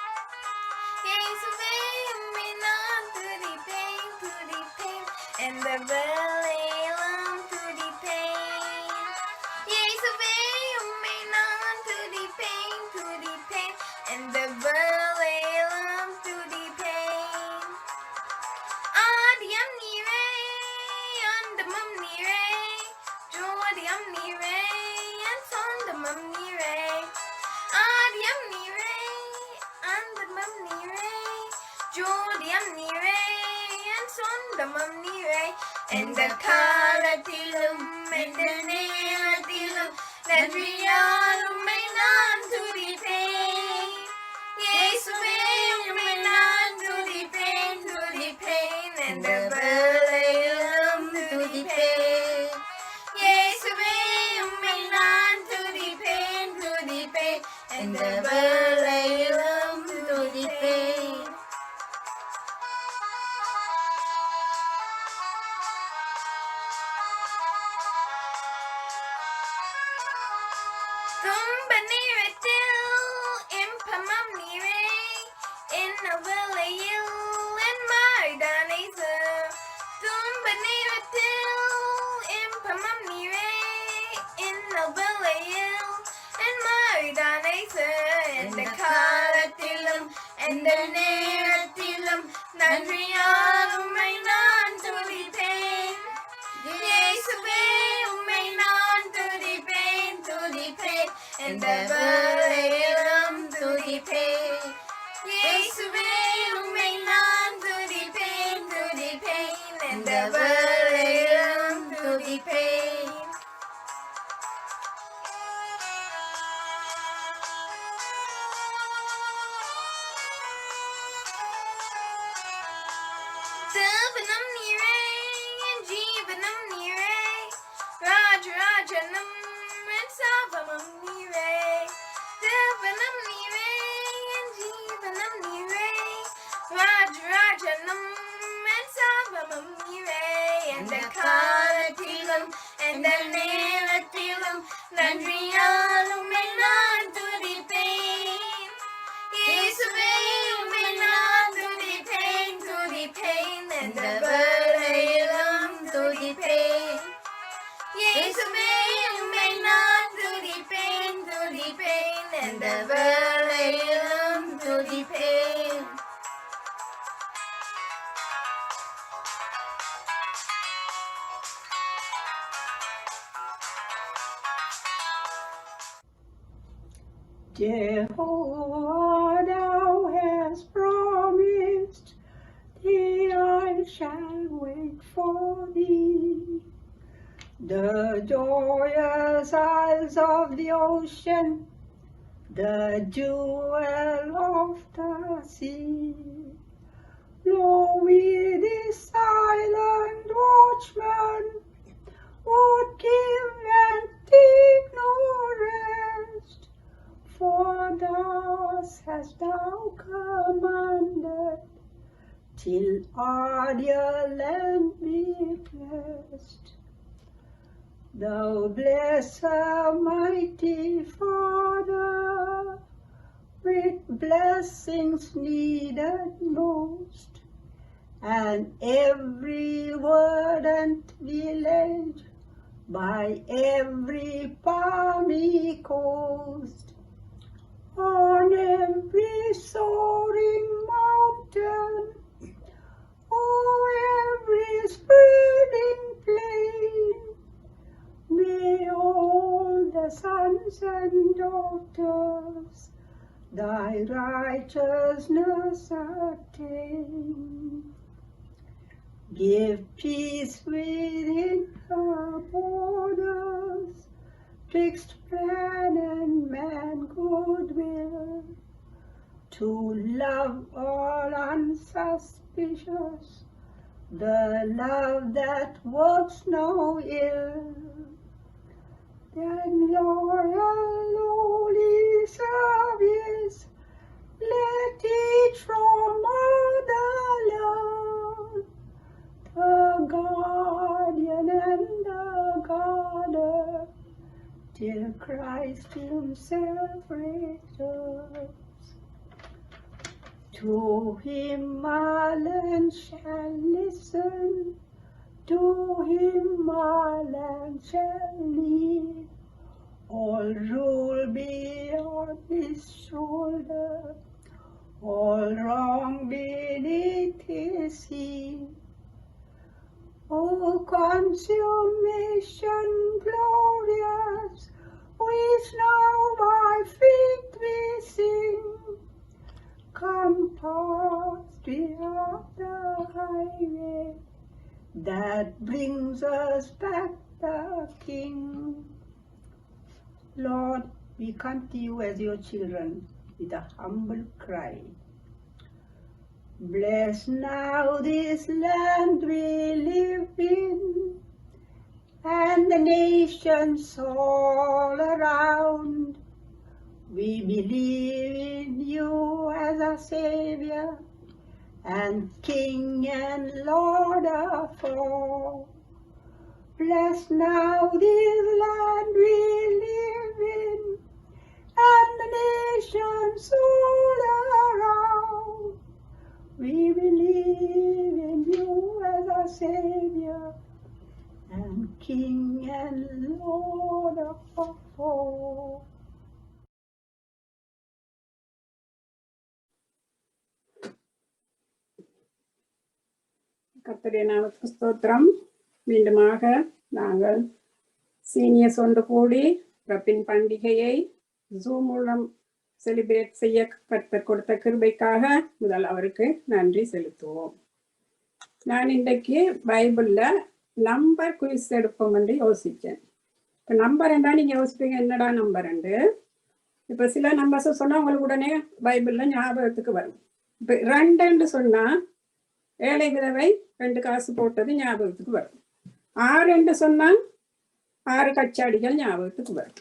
இயேசுவே உம்மை நான் துதிப்பேன், துதிப்பேன். எந்த வேளையிலும் துதிப்பேன். இயேசுவே உம்மை நான் துதிப்பேன், துதிப்பேன். எந்த வேளையிலும் துதிப்பேன். ஆதியம் நீரே, அந்தமும் நீரே, ஜோதியம் நீரே, என் சொந்தமும் நீரே. ஆதியம் நீரே, அந்தமும் நீரே, ஜோதியம் நீரே, என் சொந்தமும் நீரே. எந்த காலத்திலும் எந்த நேரத்திலும் நன்றியால் உம்மை நான் துதிப்பேன். இயேசுவே உம்மை நான் துதிப்பேன், துதிப்பேன். எந்த வேளையிலும் துதிப்பேன். இயேசுவே உம்மை நான் துதிப்பேன், துதிப்பேன். எந்த வேளையிலும் துதிப்பேன். തുമ്പനീരത്തിൽ ഇമ്പമം നീരേ എന്നവളയിൽ എന്മായിടാനേസ് തുമ്പനീരത്തിൽ ഇമ്പമം നീരേ എന്നവളയിൽ എന്മായിടാനേസ് എന്റെ കാലത്തിലും എന്റെ നേരത്തിലും നന്ദിയാൽ ഉമ്മை நான் துதிப்பேன் இயேசுவே உம்மை நான் துதிப்பேன் துதிப்பேன் எந்த வேளையிலும் துதிப்பேன் இயேசுவே உம்மை நான் துதிப்பேன் துதிப்பேன் எந்த வேளையிலும் துதிப்பேன் தேவனம் நீரே என் ஜீவனம் நீரே ராஜராஜனம் என் சாபமம் நீரே தேவனம் நீரே என் ஜீவனம் நீரே ராஜராஜனம் என் சாபமம் நீரே எந்த காலத்திலும் எந்த நேரத்திலும் நன்றியால் உம்மை நான் துதிப்பேன் இயேசுவே உம்மை நான் துதிப்பேன் துதிப்பேன் எந்த வேளையிலும் துதிப்பேன் இயேசுவே உம்மை நான் துதிப்பேன் துதிப்பேன் எந்த வேளையிலும் துதிப்பேன் Jehovah, thou hast promised, thee I shall wait for thee. The joyous isles of the ocean, the jewel of the sea. Lo, we this silent watchman would give and take no rest, for thus hast thou commanded, till our dear land be blessed. Thou bless Almighty Father, with blessings needed most, and every verdant village by every palmy coast, on every soaring mountain, oh, every spreading plain, may all the sons and daughters thy righteousness attain. Give peace within her borders, twixt man and man goodwill, to love all unsuspicious, the love that works no ill. Then loyal, lowly service, let each from other learn, the guardian and the guarder, till Christ himself returns. To him our land shall listen, to him our land shall lead, all rule be on his shoulder, all wrong beneath his heel. O consummation glorious, which now by faith we sing, come past we up the highway that brings us back the King. Lord, we come to you as your children with a humble cry. Bless now this land we live in, and the nations all around. We believe in you as our Savior, and King and Lord of all. Bless now this land we live in, Savior and King and Lord of all. கர்த்தருடைய நாமத்துக்கு ஸ்தோத்திரம். மீண்டுமாக நாங்கள் seniors ஒன்று கூடி ரப்பின் பண்டிகையை zoom மூலம் செலிப்ரேட் செய்ய கர்த்தர் கொடுத்த கிருபைக்காக முதல் அவருக்கு நன்றி செலுத்துவோம். நான் இன்றைக்கு பைபிள்ல நம்பர் குயிஸ் எடுப்போம் என்று யோசிச்சேன். இப்போ நம்பர் என்றா நீங்க யோசிப்பீங்க என்னடா நம்பர் என்று. இப்போ சில நம்பர்ஸ் சொன்னா உங்களுக்கு உடனே பைபிள்ல ஞாபகத்துக்கு வரும். இப்போ 2 சொன்னா ஏழை விதவை 2 காசு போட்டது ஞாபகத்துக்கு வரும். 6 சொன்னா 6 கச்சாடிகள் ஞாபகத்துக்கு வரும்.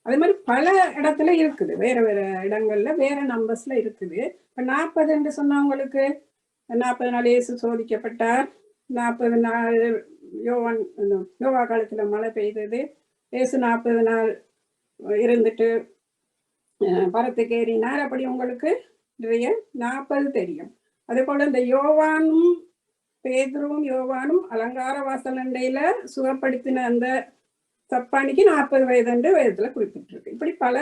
அதே மாதிரி பல இடத்துல இருக்குது, வேற வேற இடங்கள்ல வேற நம்பர்ஸ்ல இருக்குது. இப்ப 40 சொன்னா உங்களுக்கு 40 நாள் இயேசு சோதிக்கப்பட்டார், 40 நாள் யோவா காலத்துல மழை பெய்தது, இயேசு 40 நாள் இருந்துட்டு பரத்துக்கு ஏறினார். அப்படி உங்களுக்கு நிறைய 40 தெரியும். அதே போல இந்த யோவானும் பேதுருவும் யோவானும் அலங்கார வாசல் அண்டையில சுகப்படுத்தின அந்த சப்பானிக்கு 40 வயது என்று வேதத்துல குறிப்பிட்டிருக்கு. இப்படி பல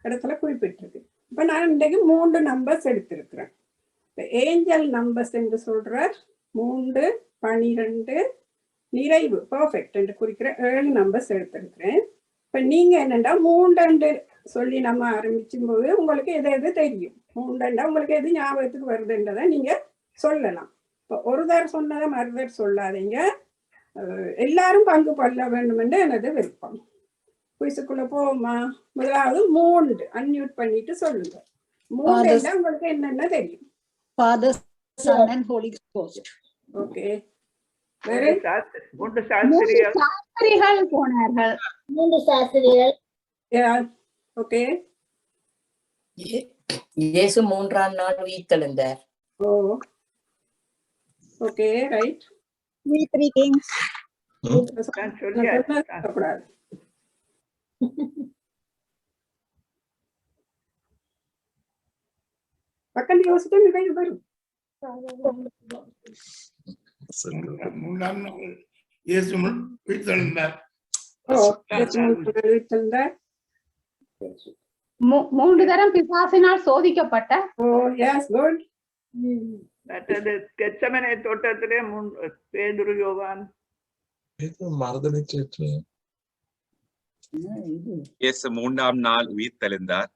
இடத்துல குறிப்பிட்டிருக்கு. இப்ப நான் இன்றைக்கு 3 நம்பர்ஸ் எடுத்திருக்கிறேன். ஏஞ்சல் நம்பர்ஸ் என்று சொல்ற 3, 12, நிறைவு பெர்ஃபெக்ட் என்று குறிக்கிற 7 நம்பர்ஸ் எடுத்திருக்கிறேன். இப்ப நீங்க என்னண்டா 3 சொல்லி நம்ம ஆரம்பிச்சும் போது உங்களுக்கு எது எது தெரியும், 3 உங்களுக்கு எது ஞாபகத்துக்கு வருதுன்றதை நீங்க சொல்லலாம். இப்போ ஒரு தடவை சொன்னதை மறுதர் சொல்லாதீங்க. எல்லாரும் பங்கு கொள்ள வேண்டும் என்று எனது விருப்பம். குயிசுக்குள்ள போமா. முதலாவது 3 அன்மியூட் பண்ணிட்டு சொல்லுங்க. 3 உங்களுக்கு என்னென்ன தெரியும்? Father, Son and Holy Ghost. Okay. வேற 3 சாஸ்திரிகள் போனார்கள். 3 சாஸ்திரிகள். ஓகே. இயேசு 3ஆம் நாள் உயிர்த்தெழுந்தார். ஓ ஓகே, ரைட். We 3 kings. பக்கம் யோசிச்சு நிறைய வரும். 3ஆம் நாள் இயேசு உயிர்த்தெழுந்தார். உயிர்த்தெழுந்தார். 3 தரம் பிசாசினால் சோதிக்கப்பட்ட. ஓ எஸ், குட். மற்றது கெத்செமனே தோட்டத்திலே பேதுரு யோவான் மறுதளிச்சு இயேசு 3ஆம் நாள் உயிர்த்தெழுந்தார்.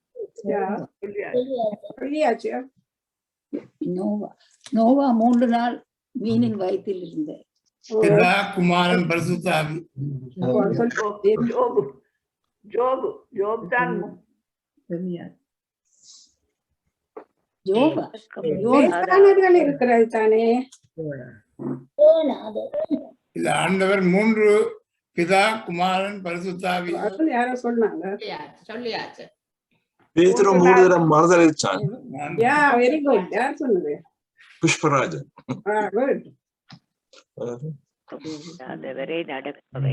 நோவா 3 நாள் மீனின் வயிற்றில் இருந்தார். பிதா குமாரன் பரிசுத்த ஆவி. ஜோப் தான் இருக்கிறது தானே. இல்ல, ஆண்டவர் 3 பிதா குமாரன் பரிசுத்த ஆவி. யாரோ சொன்னாங்க. சொல்லியாச்சு. பேதுரு 3 தரம் மறுதளிச்சான். யா, வெரி குட். யார் சொன்னது? புஷ்பராஜன். குட். அதுவரை நடக்கவே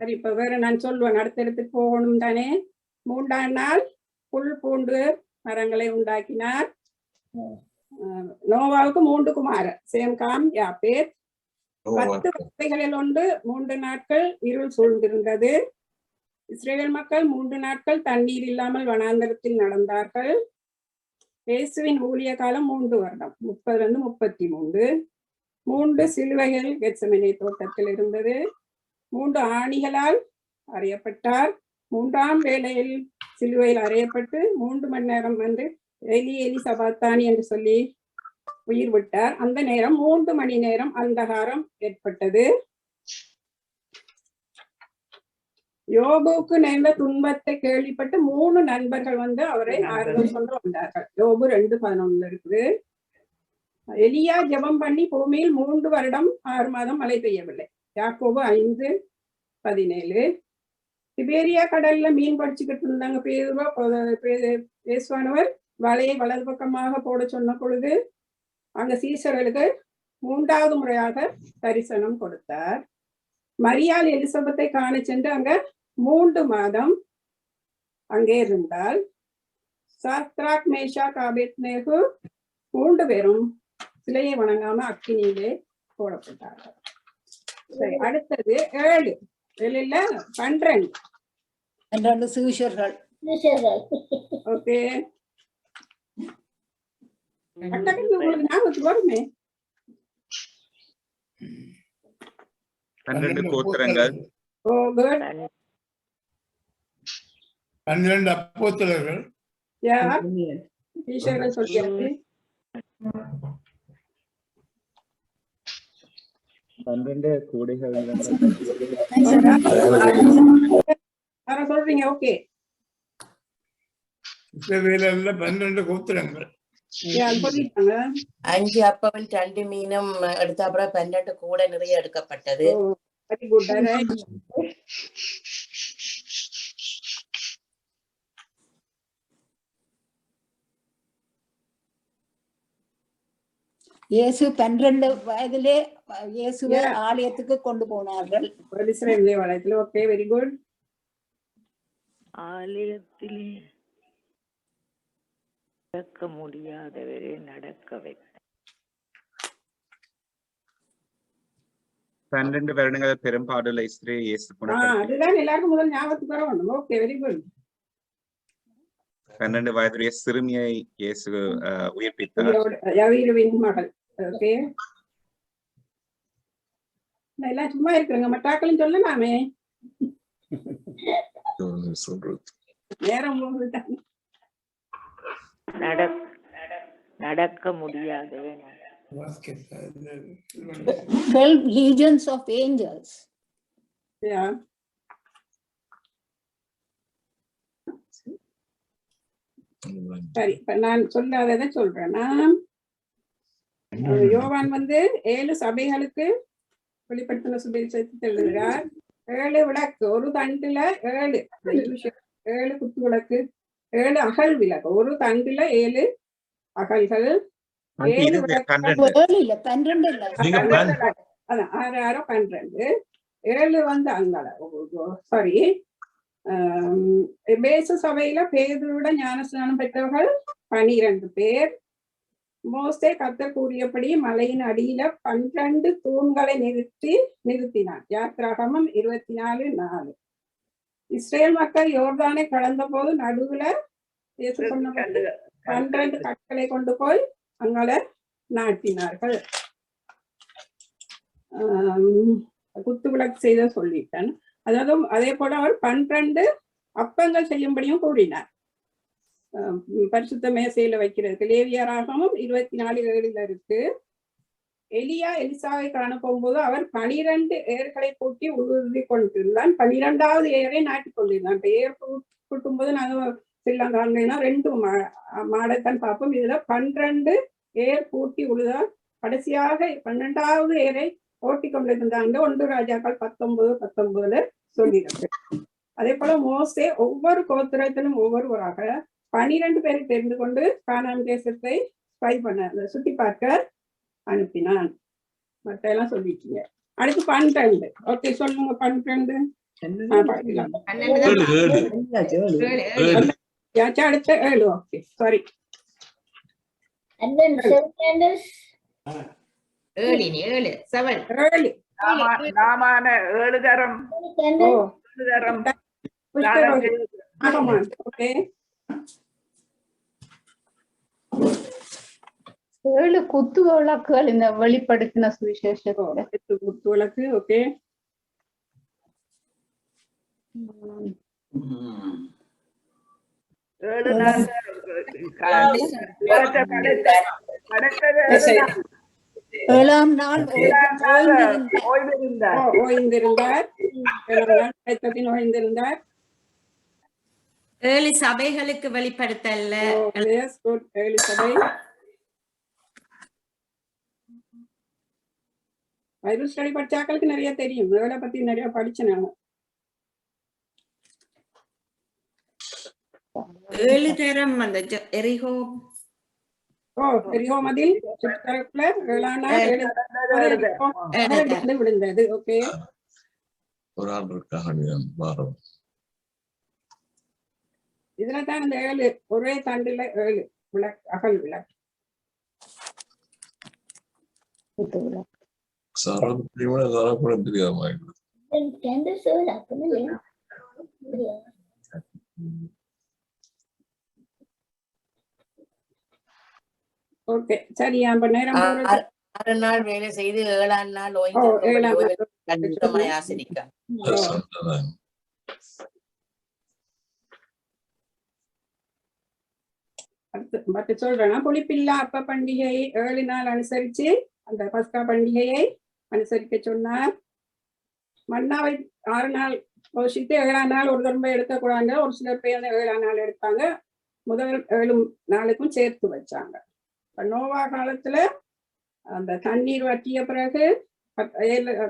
சரி, இப்ப வேற நான் சொல்லுவேன். அடுத்த இடத்துக்கு போகணும் தானே. 3ஆம் நாள் புல் பூண்டு மரங்களை உண்டாக்கினார். நோவாவுக்கு 3 குமாரர், சேம், காம், யாப்பேத். 10 குழந்தைகளில் ஒன்று 3 நாட்கள் இருள் சூழ்ந்திருந்தது. இஸ்ரேல் மக்கள் 3 நாட்கள் தண்ணீர் இல்லாமல் வனாந்தரத்தில் நடந்தார்கள். இயேசுவின் ஊழிய காலம் 3 வருடம், 30 33. 3 சிலுவைகள் கெத்செமனே தோட்டத்தில் இருந்தது. 3 ஆணிகளால் அறையப்பட்டார். 3ஆம் வேளையில் சிலுவையில் அறையப்பட்டு 3 மணி நேரம் எலி எலி சபாத்தானி என்று சொல்லி உயிர் விட்டார். அந்த நேரம் 3 மணி நேரம் அந்தகாரம் ஏற்பட்டது. யோபுக்கு நேர்ந்த துன்பத்தை கேள்விப்பட்டு 3 நண்பர்கள் அவரை ஆறுதல் சொல்ல வந்தார்கள். யோபு 2:11 இருக்குது. எலியா ஜெபம் பண்ணி பூமியில் 3 வருடம் 6 மாதம் மழை பெய்யவில்லை. யாக்கோபு 5:17. திபேரியா கடல்ல மீன் படிச்சுக்கிட்டு இருந்தாங்க. பேசுவானவர் வலையை வலது பக்கமாக போட சொன்ன பொழுது அங்க சீசர்களுக்கு 3வது முறையாக தரிசனம் கொடுத்தார். மரியாள் எலிசபெத்தை காண சென்று அங்க 3 மாதம் அங்கே இருந்தால் சாத்ராக் மேஷாக் ஆபேத்நேகு 3 பேரும் சிலையை வணங்காம அக்கினியிலே போடப்பட்டார்கள். சரி, அடுத்தது 7 இல்ல 12 12 சீஷர்கள். ஓகே, உங்களுக்கு ஞாபகத்துக்கு வருமே. 12 கோத்திரங்கள். ஓ குட். 12 அப்போஸ்தலர்கள். யா சீஷர்கள் சொல்லியாச்சு. 12 கூடைகள். யார சொல்றீங்க? ஓகே, இஸ்ரவேலர்ல 12 கோத்திரங்கள். சொல்லிட்டாங்க. 5 அப்பமும் 2 மீனும் எடுத்த அப்புறம் 12 கூட நிறைய எடுக்கப்பட்டது. Very good. இயேசு 12 வயதிலே இயேசுவை ஆலயத்துக்கு கொண்டு போனார்கள். வளையத்துல. Okay, very good. ஆலயத்திலே நடக்க முடியாதவரை நடக்க வைத்தார். 12 வருடங்கள் பெரும்பாடுள்ள இஸ்ரேல் இயேசு அதுதான் எல்லாருக்கும் முதல் ஞாபகத்துக்கு வர வேண்டும். Okay, very good. 12 வயதுடைய சிறுமியை இயேசு உயிர்ப்பித்தார். மகள். ஓகே, எல்லாம் சும்மா இருக்கிறாங்க. மட்டாக்களும் சொல்லலாமே. நேரம் நடக்க முடியாதவன். 12 legions of angels. Yeah. சரி, இப்ப நான் சொல்லாததை சொல்றேன். யோவான் 7 சபைகளுக்கு வெளிப்படுத்தின சுவிசேஷத்தை எழுதுகிறார். 7 விளக்கு, ஒரு தண்டுல 7 குத்து விளக்கு, 7 அகல் விளக்கு, ஒரு தண்டுல 7 அகல்கள், 7 விளக்கு. 12 7 அங்கால. சாரி, எபேசு சபையில பேதுருவிட ஞானஸ்நானம் பெற்றவர்கள் 12 பேர். மோசே கர்த்தர் கூறியபடி மலையின் அடியில 12 தூண்களை நிறுத்தினார். யாத்ராகமம் 24:4. இஸ்ரேல் மக்கள் யோர்தானை கடந்த போது நடுவுல 12 கற்களை கொண்டு போய் அங்கால நாட்டினார்கள். குத்து விளக்கு செய்த சொல்லிட்டேன். அதாவது அதே போல அவர் 12 அப்பங்கள் செய்யும்படியும் கூறினார். பரிசுத்த மேசையில வைக்கிறதுக்கு. லேவியராகமும் 24:7 இருக்கு. எலியா எலிசாவை காண போகும்போது அவர் 12 ஏர்களை பூட்டி உறுதி கொண்டிருந்தான். 12வது ஏரை நாட்டி கொண்டிருந்தான். ஏர் கூட்டும் போது நாங்க ஸ்ரீலங்கா 2 மாடைத்தான் பார்ப்போம். இதுல 12 ஏர் பூட்டி உழுதால் கடைசியாக 12வது ஏரை ஓட்டி கொண்டிருந்தாங்க. 1 ராஜாக்கள் 19:19 சொல்லியிருக்கு. அதே போல மோசே ஒவ்வொரு கோத்திரத்திலும் ஒவ்வொருவராக 12 பேரை தெரிந்து கொண்டு கானான் தேசத்தை ஸ்பை பண்ண சுத்தி பார்க்க அனுப்பினான். மற்ற எல்லாம் சொல்லிட்டீங்க. அடுத்து 12. ஓகே, சொல்லுங்க. 12 அடுத்த 7. Okay, sorry. 7 நாமான 7 தரம். ஓகே, 7 குத்து விளக்குகள் இந்த வெளிப்படுத்தின சுவிசேஷத்துல. குத்து விளக்கு. ஓகே, 7 நாள் ஏழாம் நாள் ஓய்ந்திருந்தார். 7 சபைகளுக்கு வெளிப்படுத்தல. 7 சபை. பைபிள் ஸ்டடி படிச்சாக்களுக்கு நிறைய தெரியும். வேலை பத்தி நிறைய படிச்சேன் நான். 7 தரம் அந்த எரிகோ. எரிகோ மதில் சுற்றளவுல 7 நாள் விழுந்தது. ஓகே, ஒரு ஆண்டுக்காக வாரம் இதுல தான் இந்த 7 ஒரே தண்டுல 7 விளக்கு, அகல் விளக்கு. ஓகே, சரி. அப்ப நேரம் 6 நாள் வேலை செய்து 7ஆம் நாள் கண்டிப்பமாய் ஆசிரிக்க. மற்ற சொல்றேன்னா, புளிப்பில்லா அப்ப பண்டிகை 7 நாள் அனுசரிச்சு அந்த பஸ்கா பண்டிகையை அனுசரிக்க சொன்னார். மன்னாவை 6 நாள் போஷித்து 7ஆம் நாள் ஒரு தடவை எடுக்கக்கூடாங்க. ஒரு சிலர் பேர் 7ஆம் நாள் எடுத்தாங்க. முதல் 7 நாளுக்கும் சேர்த்து வச்சாங்க. நோவா காலத்துல அந்த தண்ணீர் வற்றிய பிறகு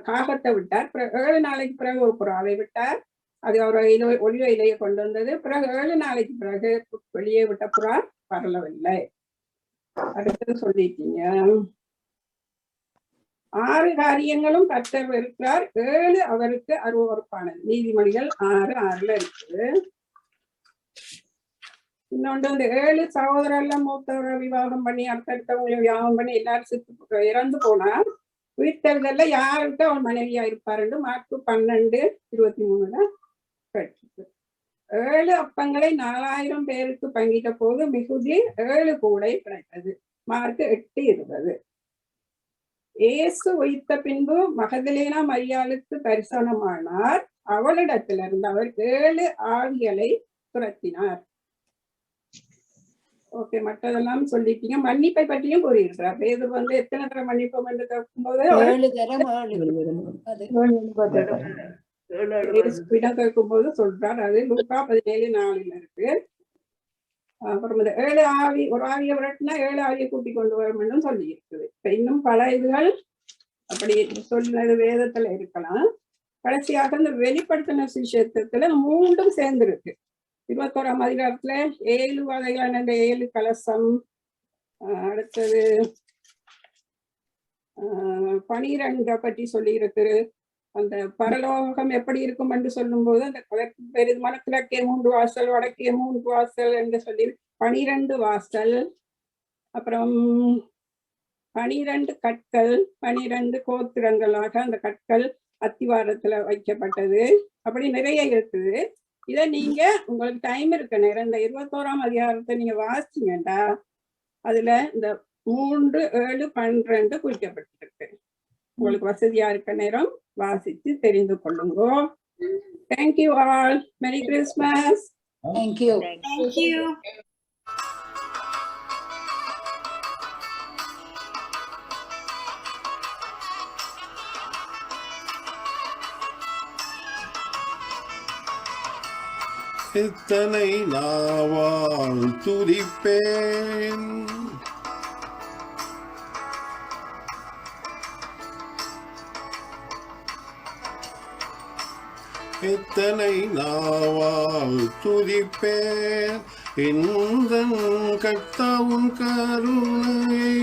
காகத்தை விட்டார். 7 நாளைக்கு பிறகு ஒரு புறாவை விட்டார். அது ஒரு ஒளிவ இலையை கொண்டு வந்தது. பிறகு 7 நாளைக்கு பிறகு வெளியே விட்ட புறா வரலவில்லை. அடுத்தது சொல்லிட்டீங்க. 6 காரியங்களும் கர்த்தர் இருக்கிறார், 7 அவருக்கு அருவருப்பானது. நீதிமொழிகள் 6:6 இருக்குது. இன்னொன்று, இந்த 7 சகோதரெல்லாம் மூத்தவரை விவாகம் பண்ணி அடுத்தடுத்தவங்களை விவாகம் பண்ணி எல்லாரும் இறந்து போனா உயிர்த்தெழுதல்ல யாருக்கு அவன் மனைவியா இருப்பாருன்னு மார்க்கு 12:23 கட்டுது. 7 அப்பங்களை 4000 பேருக்கு பங்கிட்ட போது மிகுதி 7 கூடை கிடைத்தது. மார்க்கு 8:20. இயேசு உயிர்த்த பின்பு மகதலேனா மரியாளுக்கு தரிசனமானார். அவளிடத்திலிருந்து அவர் 7 ஆவிகளை துரத்தினார். ஓகே, மற்றதெல்லாம் சொல்லிட்டீங்க. மன்னிப்பை பற்றியும் கூறியிருக்கிறார். பேதுரு எத்தனை தரம் மன்னிப்போம் என்று கேட்கும்போது கேட்கும்போது சொல்றார். அது லூக்கா 17:4 இருக்கு. அப்புறம் இந்த 7 ஆவி, ஒரு ஆவியை விரட்டினா 7 ஆவியை கூட்டி கொண்டு வரும் என்றும் சொல்லி இருக்குது. இப்ப இன்னும் பல இதுகள் அப்படி சொல்லினது வேதத்துல இருக்கலாம். கடைசியாக இந்த வெளிப்படுத்தின சுவிசேஷத்துல 3 சேர்ந்திருக்கு. 21ஆம் அதிகாரத்துல 7 வகைகளான 7 கலசம். அடுத்தது 12 பற்றி சொல்லி இருக்கு. அந்த பரலோகம் எப்படி இருக்கும் என்று சொல்லும் போது அந்த பெருமான கிழக்கே 3 வாசல், வடக்கே 3 வாசல் என்று சொல்லி 12 வாசல். அப்புறம் 12 கற்கள், 12 கோத்திரங்களாக அந்த கற்கள் அத்திவாரத்துல வைக்கப்பட்டது. அப்படி நிறைய இருக்குது. இதை நீங்க உங்களுக்கு டைம் இருக்க நேரம் இந்த 21ஆம் அதிகாரத்தை நீங்க வாசிச்சீங்கடா, அதுல இந்த 3, 7, 12 குறிக்கப்பட்டிருக்கு. உங்களுக்கு வசதியா இருக்க நேரம் வாசித்து தெரிந்து கொள்ளுங்க. Thank you all. Merry Christmas. Thank you. Thank you. எத்தனை நாவால் துதிப்பேன், எத்தனை நாவால் துதிப்பேன் எந்தன் கர்த்தாவின் கருணையை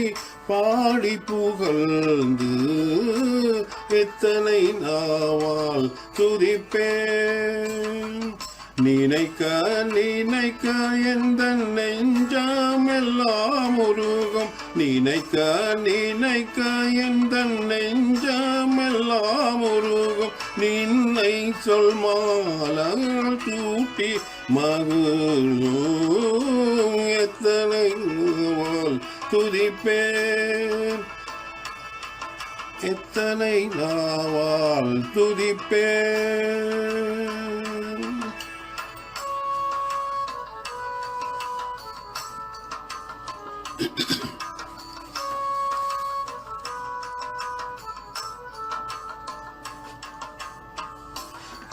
பாடி புகழ்ந்து, எத்தனை நாவால் துதிப்பேன். நினைக்க நினைக்க எந்த நெஞ்சமெல்லாம் உருகும், நினைக்க நினைக்க எந்த நெஞ்சமெல்லாம் உருகும். நின்னை சொல் மாலங்கள் கூட்டி மகிழும், எத்தனை நாள் துதிப்பேன், எத்தனை நாவால் துதிப்பேன்.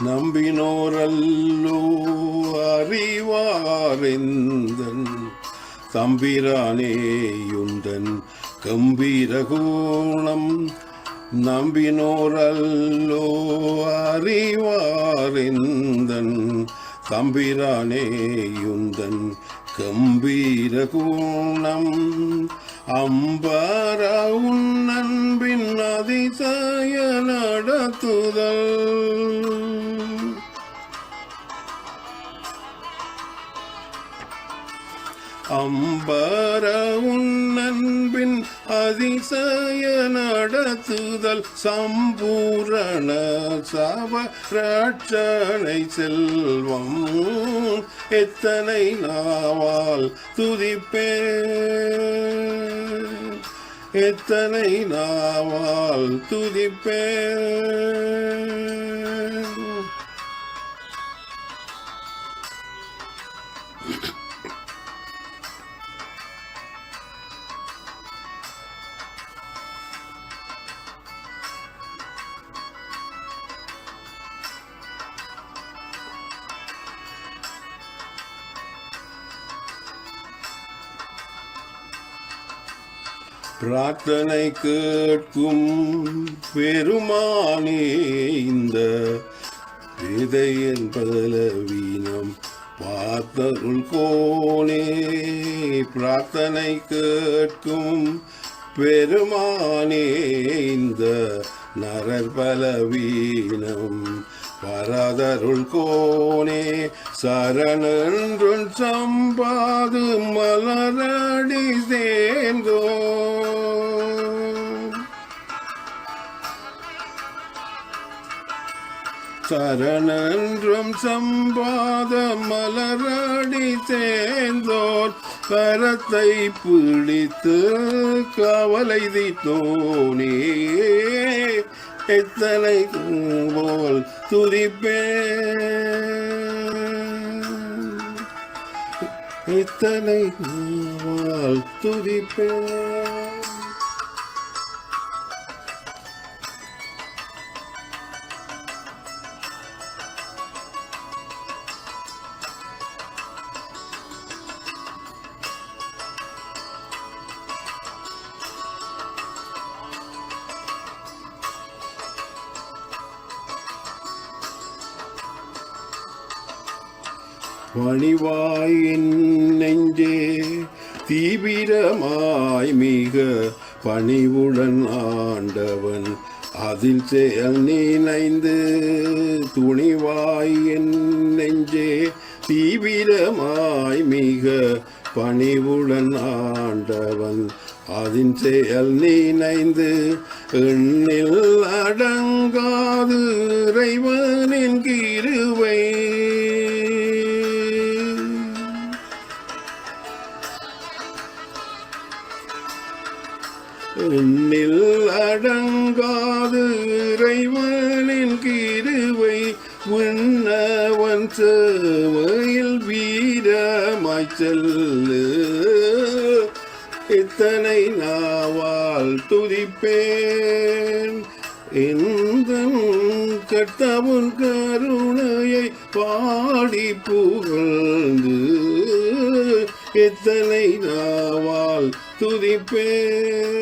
நம்பினோரல்லோ அறிவாரெந்தன் தம்பிரானேயுந்தன் கம்பீரகோணம். நம்பினோரல்லோ அறிவாரெந்தன் தம்பிரானேயுந்தன் கம்பீரகோணம். அம்பர உன்னன்பின் அதிசய நடத்துதல், அம்பர உன்னன்பின் அதிசய நடத்துதல் சம்பூரண சப ரட்சணை செல்வம் எத்தனை நாவால் துதிப்பேன் எத்தனை நாவால் துதிப்பேன். பிரார்த்தனை கேட்கும் பெருமானே இந்த விதையின் பலவீனம் பார்த்தருள் கோனே. பிரார்த்தனை கேட்கும் பெருமானே இந்த நரர் பலவீனம் பரதருள் கோனே. சரணென்றும் சம்பாது மலரடி சேர்ந்தோ சரணென்றும் சம்பாத மலரடி சேர்ந்தோர் கரத்தை பிடித்து கவலை தீர்த்தோனே. எத்தனை போல் துதிப்பேன் எத்தனை போல் துதிப்பேன். பணிவாயின் நெஞ்சே தீவிரமாய் மிக பணிவுடன் ஆண்டவன் அதில் செயல் நினைந்து. துணிவாயின் நெஞ்சே தீவிரமாய் மிக பணிவுடன் ஆண்டவன் அதின் செயல் நினைந்து. எண்ணில் அடங்காது இறைவனின் கிருபை எண்ணில் அடங்காது இறைவனின் கிருபை. விண்ணவன் சேவையில் வீரமாய் செல்லு எத்தனை நாவால் துதிப்பேன். எந்த கர்த்தவின் கருணையை பாடி புகழ்ந்து எத்தனை நாவால் துதிப்பேன்.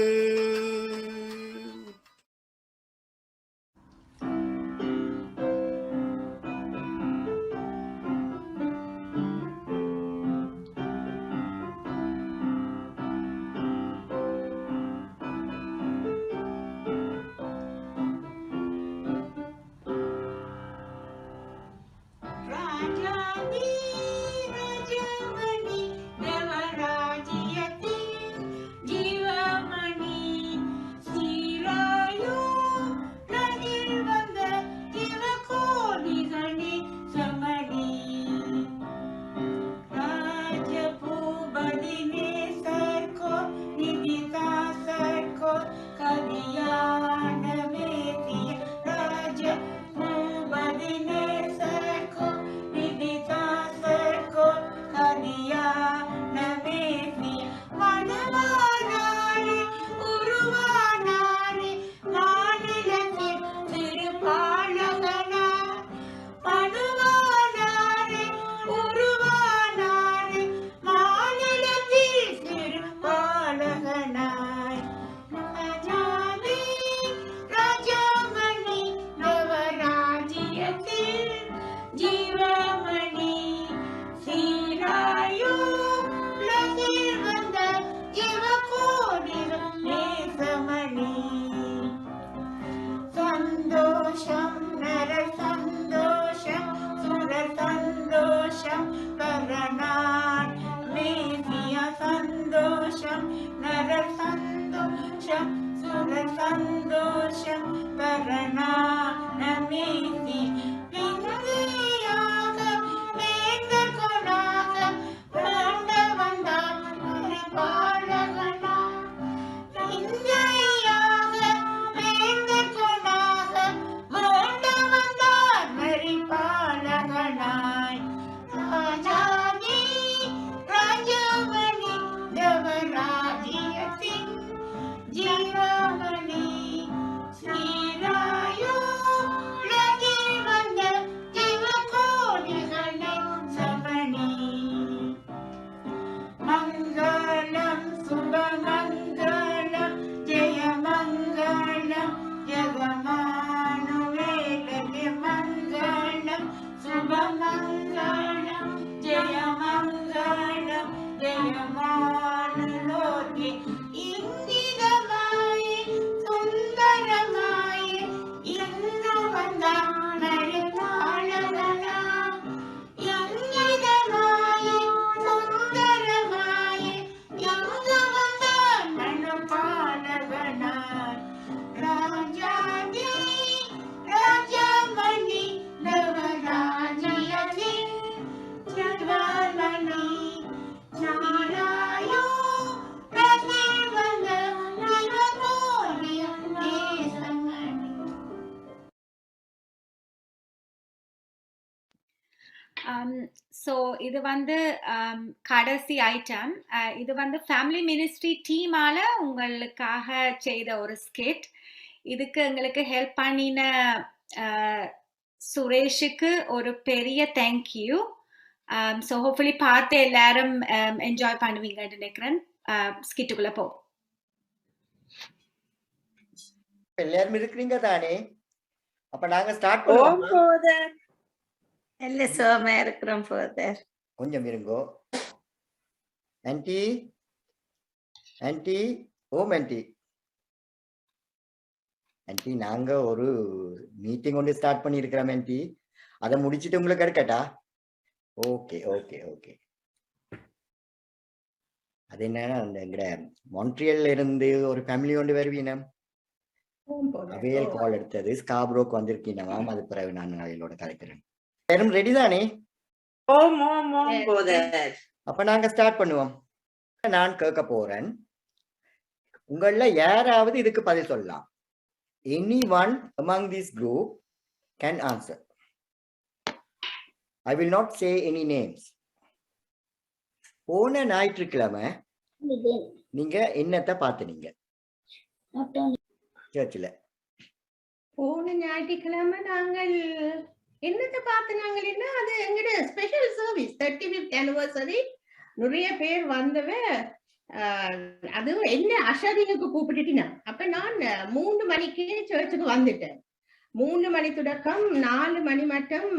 வானுலோர்க்கே இங்கிதமாயே சுந்தரமாயே என்ன வந்தான் நழுவாழகனா எங்கிதமாயே சுந்தரமாயே எங்க வந்தான் மனபாலகனாய் ராஜாதி ராஜமணி நவராஜியனின் ஜகமணி ஞானாயோ ரத்திவன நிவனோரியம் நேசமணி. ஸோ இது வந்து கடைசி ஐட்டம். இது வந்து ஃபேமிலி மினிஸ்ட்ரி டீமால உங்களுக்காக செய்த ஒரு ஸ்கெட். இதுக்கு எங்களுக்கு ஹெல்ப் பண்ணின சுரேஷுக்கு ஒரு பெரிய தேங்க்யூ. ஸோ ஹோப்ஃபுல்லி பார்த்து எல்லாரும் என்ஜாய் பண்ணுவீங்கன்னு நினைக்கிறேன். ஸ்கிட்டுக்குள்ள போ. எல்லாரும் இருக்கிறீங்க தானே? அப்ப நாங்க ஸ்டார்ட் பண்ணுவோம். நல்ல சுகமா இருக்கிறோம் ஃபாதர். கொஞ்சம் இருங்கோ. ஆன்ட்டி ஆன்ட்டி ஓம் ஆன்ட்டி ஆன்ட்டி நாங்க ஒரு மீட்டிங் ஒன்று ஸ்டார்ட் பண்ணி இருக்கிறோம் ஆன்ட்டி. அதை முடிச்சுட்டு உங்களுக்கு எடுக்கட்டா? Okay okay okay. அது என்னன்னா அந்த எங்கட மான்ட்ரியல்ல இருந்து ஒரு ஃபேமிலி ஒன்று வருவீனா அவையல் கால் எடுத்தது ஸ்காப்ரோக்கு வந்திருக்கீங்களாம். அது பிறகு நான் அவையலோட கலைக்கிறேன். எல்லாரும் ரெடி தானே? அப்ப நாங்க ஸ்டார்ட் பண்ணுவோம். நான் கேட்க போறேன். உங்கள யாராவது இதுக்கு பதில் சொல்லலாம். Anyone among this group can answer. I will not say any names. போன ஞாயிற்றுக்கிழமை நீங்க என்னத்தை பார்த்தீங்க சர்ச்சில்? போன ஞாயிற்றுக்கிழமை நாங்கள் என்னத்தை பார்த்தனாங்கன்னா அது எங்கட ஸ்பெஷல் சர்வீஸ் 35th anniversary. நிறைய பேர் வந்தவ. அதுவும் என்ன அஷரிங்குக்கு கூப்பிட்டுட்டினா. அப்ப நான் 3 மணிக்கு சர்ச்சுக்கு வந்துட்டேன். 3 மணி தொடக்கம் 4 மணி மட்டும்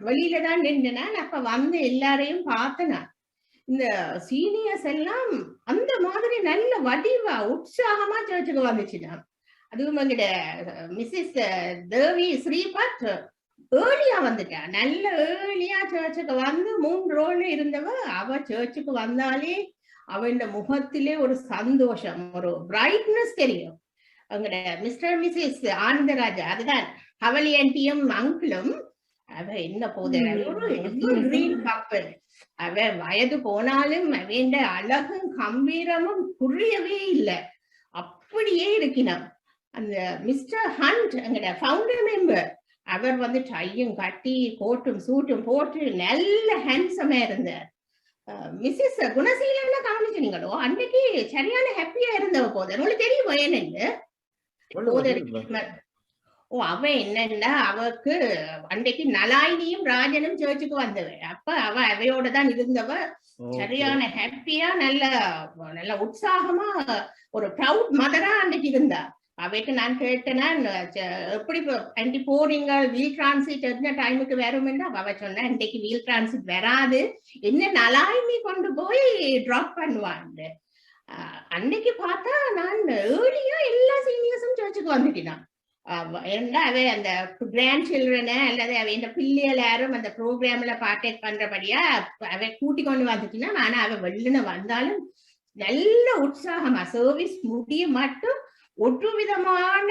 வெளியில தான் நின்றேன். அப்ப வந்து எல்லாரையும் பார்த்தனா. இந்த சீனியர்ஸ் எல்லாம் அந்த மாதிரி நல்ல வடிவா உற்சாகமா சர்ச்சுக்கு வந்துச்சுனா. அதுவும் எங்கட மிஸ்ஸஸ் தேவி ஸ்ரீபத் ஏர்லியா வந்துட்டா. நல்ல ஏர்லியா சர்ச்சுக்கு வந்து 3 ரோல இருந்தவ. அவ சர்ச்சுக்கு வந்தாலே அவன் முகத்திலே ஒரு சந்தோஷம், ஒரு பிரைட்னஸ் தெரியும். அங்கட மிஸ்டர் மிஸ்ஸஸ் ஆனந்தராஜா, அதுதான் அவளி ஆண்டியும் அங்கிளும். அவ என்ன போதே கிரீன் கப்பல். அவ வயது போனாலும் அவன் அழகும் கம்பீரமும் புரியவே இல்லை, அப்படியே இருக்கினான். அந்த மிஸ்டர் ஹண்ட் எங்கட ஃபவுண்டர் மெம்பர், அவர் வந்து டையும் கட்டி கோட்டும் சூட்டும் போட்டு நல்ல ஹேண்ட்ஸமா இருந்தார். மிஸ்ஸஸ் குணசீலன் கவனிச்சீங்களோ? அன்னைக்கு சரியான ஹாப்பியா இருந்தவ போதர். உங்களுக்கு தெரியுமா என்னன்னு? அவ என்னன்னா அவக்கு அன்றைக்கு நலாயினியும் ராஜனும் சர்ச்சுக்கு வந்தவ. அப்ப அவ அவையோட தான் இருந்தவ. சரியான ஹாப்பியா நல்ல நல்ல உற்சாகமா ஒரு ப்ரௌட் மதரா அன்னைக்கு இருந்தா. அவைக்கு நான் கேட்டேன்னா எப்படி ஆண்டி போறீங்க, வீல் டிரான்சிட் என்ன டைமுக்கு வரும்னா அவ சொன்னா இன்றைக்கு வீல் டிரான்சிட் வராது, என்ன நலாயினி கொண்டு போய் டிராப் பண்ணுவாங்க. அன்னைக்கு பார்த்தா நான் ஏர்லியா எல்லா சீனியர்ஸும் சர்ச்சுக்கு வந்துட்டினான். ஏன்னா அவ அந்த கிராண்ட் சில்ட்ரனை அல்லது அவ இந்த பிள்ளைகள் யாரும் அந்த ப்ரோக்ராம்ல பார்ட்டிசிபேட் பண்றபடியா அவ கூட்டி கொண்டு வந்துட்டினா. ஆனா அவ வெளியில வந்தாலும் நல்ல உற்சாகமா சர்வீஸ் முடிய மட்டும் ஒரு விதமான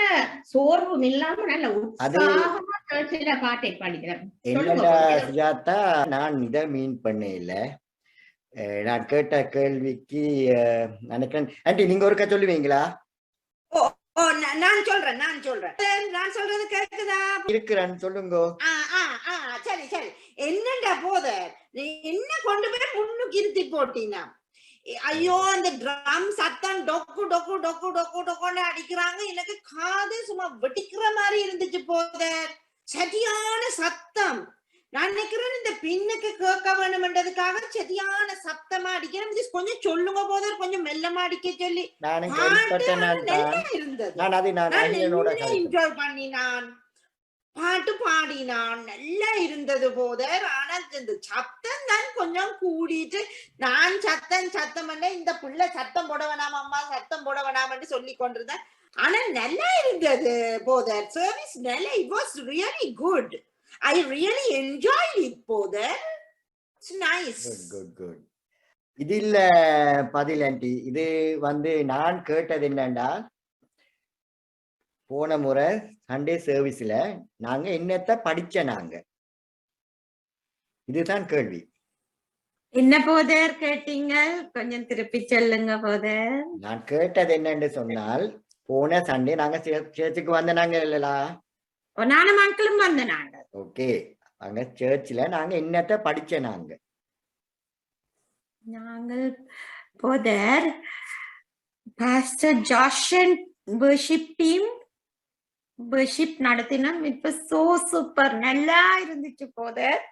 சோர்வும் இல்லாம நல்ல உற்சாகமா சர்ச்சில் பார்ட்டிசிபேட் பண்ணிக்கிறேன். சுஜாதா, நான் இதை மீன் பண்ணல. நான் கேட்ட கேள்விக்கு நினைக்கிறேன். ஆண்டி நீங்க ஒருக்கா சொல்லுவீங்களா? நான் சொல்றது கேக்குதா? இருக்கிறேன்னு சொல்லுங்க. சரி சரி. என்னண்டா போத என்ன கொண்டு போய் முன்னுக்கு இருத்தி போட்டீங்கன்னா, ஐயோ அந்த ட்ரம் சத்தம் டொக்கு டொக்கு டொக்கு டொக்கு டொக்குன்னு அடிக்கிறாங்க. எனக்கு காது சும்மா வெடிக்கிற மாதிரி இருந்துச்சு போத. சரியான சத்தம். நான் நினைக்கிறேன் இந்த பின்னுக்கு கேட்க வேணும்ன்றதுக்காக சரியான சத்தமா அடிக்கிறேன். கொஞ்சம் சொல்லுங்க போத, கொஞ்சம் மெல்லமா அடிக்க சொல்லி. இருந்தது. என்ஜாய் பண்ணி நான் பாட்டு பாடினான், நல்லா இருந்தது போதர். ஆனா இந்த சத்தம் தான் கொஞ்சம் கூடிட்டு, நான் சத்தம் இந்த புள்ள சத்தம் போட வேணாம் அம்மா, சத்தம் போட வேணாம்னு சொல்லி கொண்டிருந்தேன். ஆனா நல்லா இருந்தது போதர். சர்வீஸ் நல்லா, it was really good. I really enjoyed it போதர். It's nice. Good. இது இல்ல பதில் ஆண்டி. இது நான் கேட்டது என்னண்டா, போன முறை சண்டே சர்வீஸ்ல நாங்க என்னத்த படிச்ச நாங்க, இதுதான் கேள்வி. என்ன போதர் கேட்டீங்க? கொஞ்சம் திருப்பி சொல்லுங்க போதர். நான் கேட்டது என்னன்னு சொன்னால், போன சண்டே நாங்க சேர்ச்சுக்கு வந்த நாங்க இல்லலா, நானும் மக்களும் வந்த நாங்க. ஓகே, அங்க சர்ச்சில் நாங்க என்னத்த படிச்ச நாங்க. நாங்கள் போதர் பாஸ்டர் ஜாஷன் வர்ஷிப் டீம் வர்ஷிப் நடத்தினோம். இப்ப சோ சூப்பர், நல்லா இருந்துச்சு போதர்.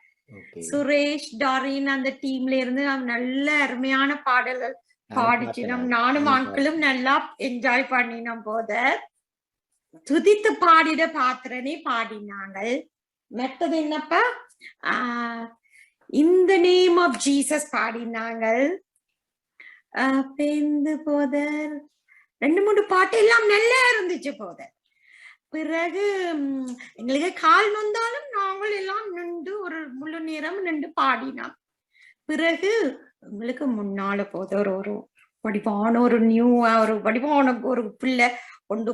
சுரேஷ் டாரின் அந்த டீம்ல இருந்து நல்ல அருமையான பாடல்கள் பாடிச்சினோம். நானும் மக்களும் நல்லா என்ஜாய் பண்ணினோம் போதர். துதித்து பாடிட பாத்திரனே பாடினாங்க. மற்றது என்னப்பா, இந்த நேம் ஆஃப் ஜீசஸ் பாடினாங்க. போதர் 2-3 பாட்டு எல்லாம் நல்லா இருந்துச்சு போதர். பிறகு எங்களுக்கு கால் வந்தாலும் நாங்கள் எல்லாம் நின்று ஒரு முழு நேரம் நின்று பாடினோம். பிறகு எங்களுக்கு முன்னால போதர் ஒரு வடிவான ஒரு வடிவான ஒரு பிள்ளை கொண்டு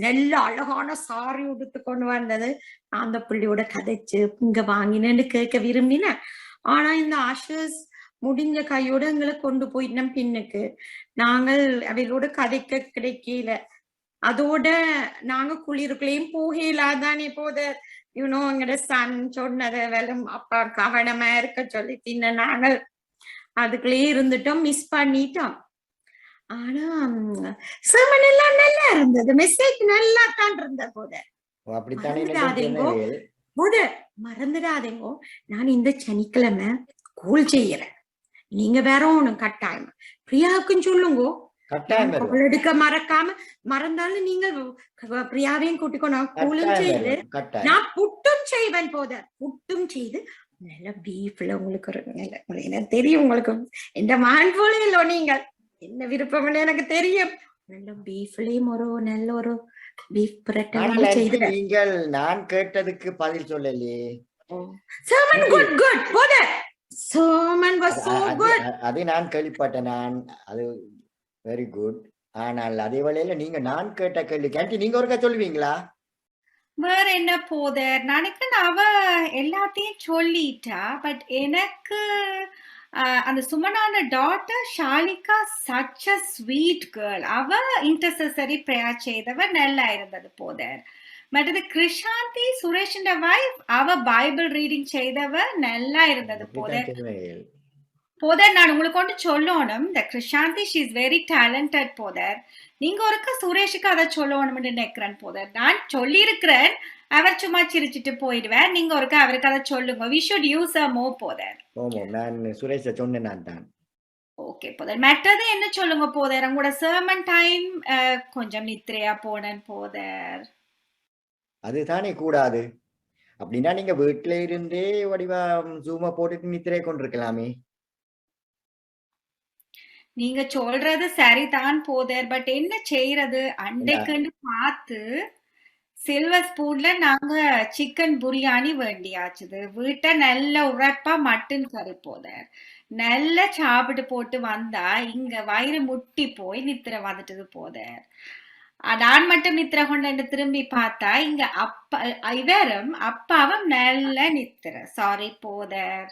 நல்ல அழகான சாரி உடுத்து கொண்டு வந்தது. நான் அந்த பிள்ளையோட கதைச்சு இங்க வாங்கினேன்னு கேட்க விரும்பினேன். ஆனா இந்த ஆஷர்ஸ் முடிஞ்ச கையோட எங்களை கொண்டு போயிட்டோம் பின்னுக்கு. நாங்கள் அவைகளோட கதைக்க கிடைக்கல. அதோட நாங்க குளிருக்குள்ளேயும் போகலாதானே போத எங்கட சன் சொன்னதை வெறும் அப்பா கவனமா இருக்க சொல்லி தின்ன நாங்கள் அதுக்குள்ளேயே இருந்துட்டோம், மிஸ் பண்ணிட்டோம். ஆனா சர்மன் எல்லாம் நல்லா இருந்தது, மெசேஜ் நல்லா தான் இருந்த போத. மறந்துடாதேங்கோ, நான் இந்த சனிக்கிழமை கூல் செய்யறேன். நீங்க வேற ஒண்ணும் கட்டாயம் பிரியாவுக்கும் சொல்லுங்கோ. எடுக்க மறந்தாலும் நீங்க பிரியாவையும் கூட்டிக்கணும். கூலும் செய்து நான் புட்டும் செய்வேன் போத. புட்டும் செய்து நல்ல பீஃப்ல உங்களுக்கு எனக்கு தெரியும், உங்களுக்கு எந்த மகன் போல இல்லோ, நீங்க என்ன விருப்பம்னு எனக்கு தெரியும். நல்ல பீஃப்லயும் நல்ல ஒரு பீஃப் புரட்டல் செய்து. நீங்கள் நான் கேட்டதுக்கு பதில் சொல்லலையே. சர்மன் குட் போத. Sermon was so good. அது நான் கேள்விப்பட்டேன். அது வெரி குட். ஆனால் அதே வேளையில நீங்க நான் கேட்ட கேள்வி கேண்டி நீங்க ஒருக்கா சொல்லுவீங்களா? வேற என்ன போத, நினைக்கிறேன் அவ எல்லாத்தையும் சொல்லிட்டா. பட் எனக்கு அந்த சுமனான daughter Shalika such a sweet girl. அவ இன்டர்செசரி பிரேயர் செய்தவ நல்லா இருந்தது போதர். மற்றது கிருஷாந்தி சுரேஷ் வைஃப், அவ பைபிள் ரீடிங் செய்தவ நல்லா இருந்தது போதர். நான் உங்களுக்கு கொண்டு சொல்லணும், இந்த Krishanthi she is very talented brother. நீங்க ஒருக்கா சுரேஷுக்கு அதை சொல்லணும்னு நினைக்கிறேன் போதர். நான் சொல்லி இருக்கிறேன், அவர் சும்மா சிரிச்சிட்டு போயிடுவேன். நீங்க ஒருக்கா அவருக்கு அதை சொல்லுங்க. we should use her more போதர். நான் சுரேஷ சொன்னேன் நான் தான். ஓகே போதர். மற்றது என்ன சொல்லுங்க போதர், உங்களோட சர்மன் டைம் கொஞ்சம் நித்திரையா போனேன் போதர். அதுதானே கூடாது. அப்படின்னா நீங்க வீட்டுல இருந்தே வடிவா ஜூமா போட்டுட்டு நித்திரையை கொண்டிருக்கலாமே. நீங்க சொல்றது சரிதான் போதர். பட் என்ன செய்யறது, அன்றைக்குன்னு பார்த்து சில்வர் ஸ்பூன்ல நாங்க சிக்கன் பிரியாணி வேண்டியாச்சுது. வீட்டை நல்ல உரைப்பா மட்டன் கறி போதர் நல்லா சாப்பிட்டு போட்டு வந்தா இங்க வயிறு முட்டி போய் நித்திர வந்துட்டது போதர். நான் மட்டும் நித்திர கொண்டு திரும்பி பார்த்தா இங்க இவரும் அப்பாவும் நல்ல நித்திர. சாரி போதர்.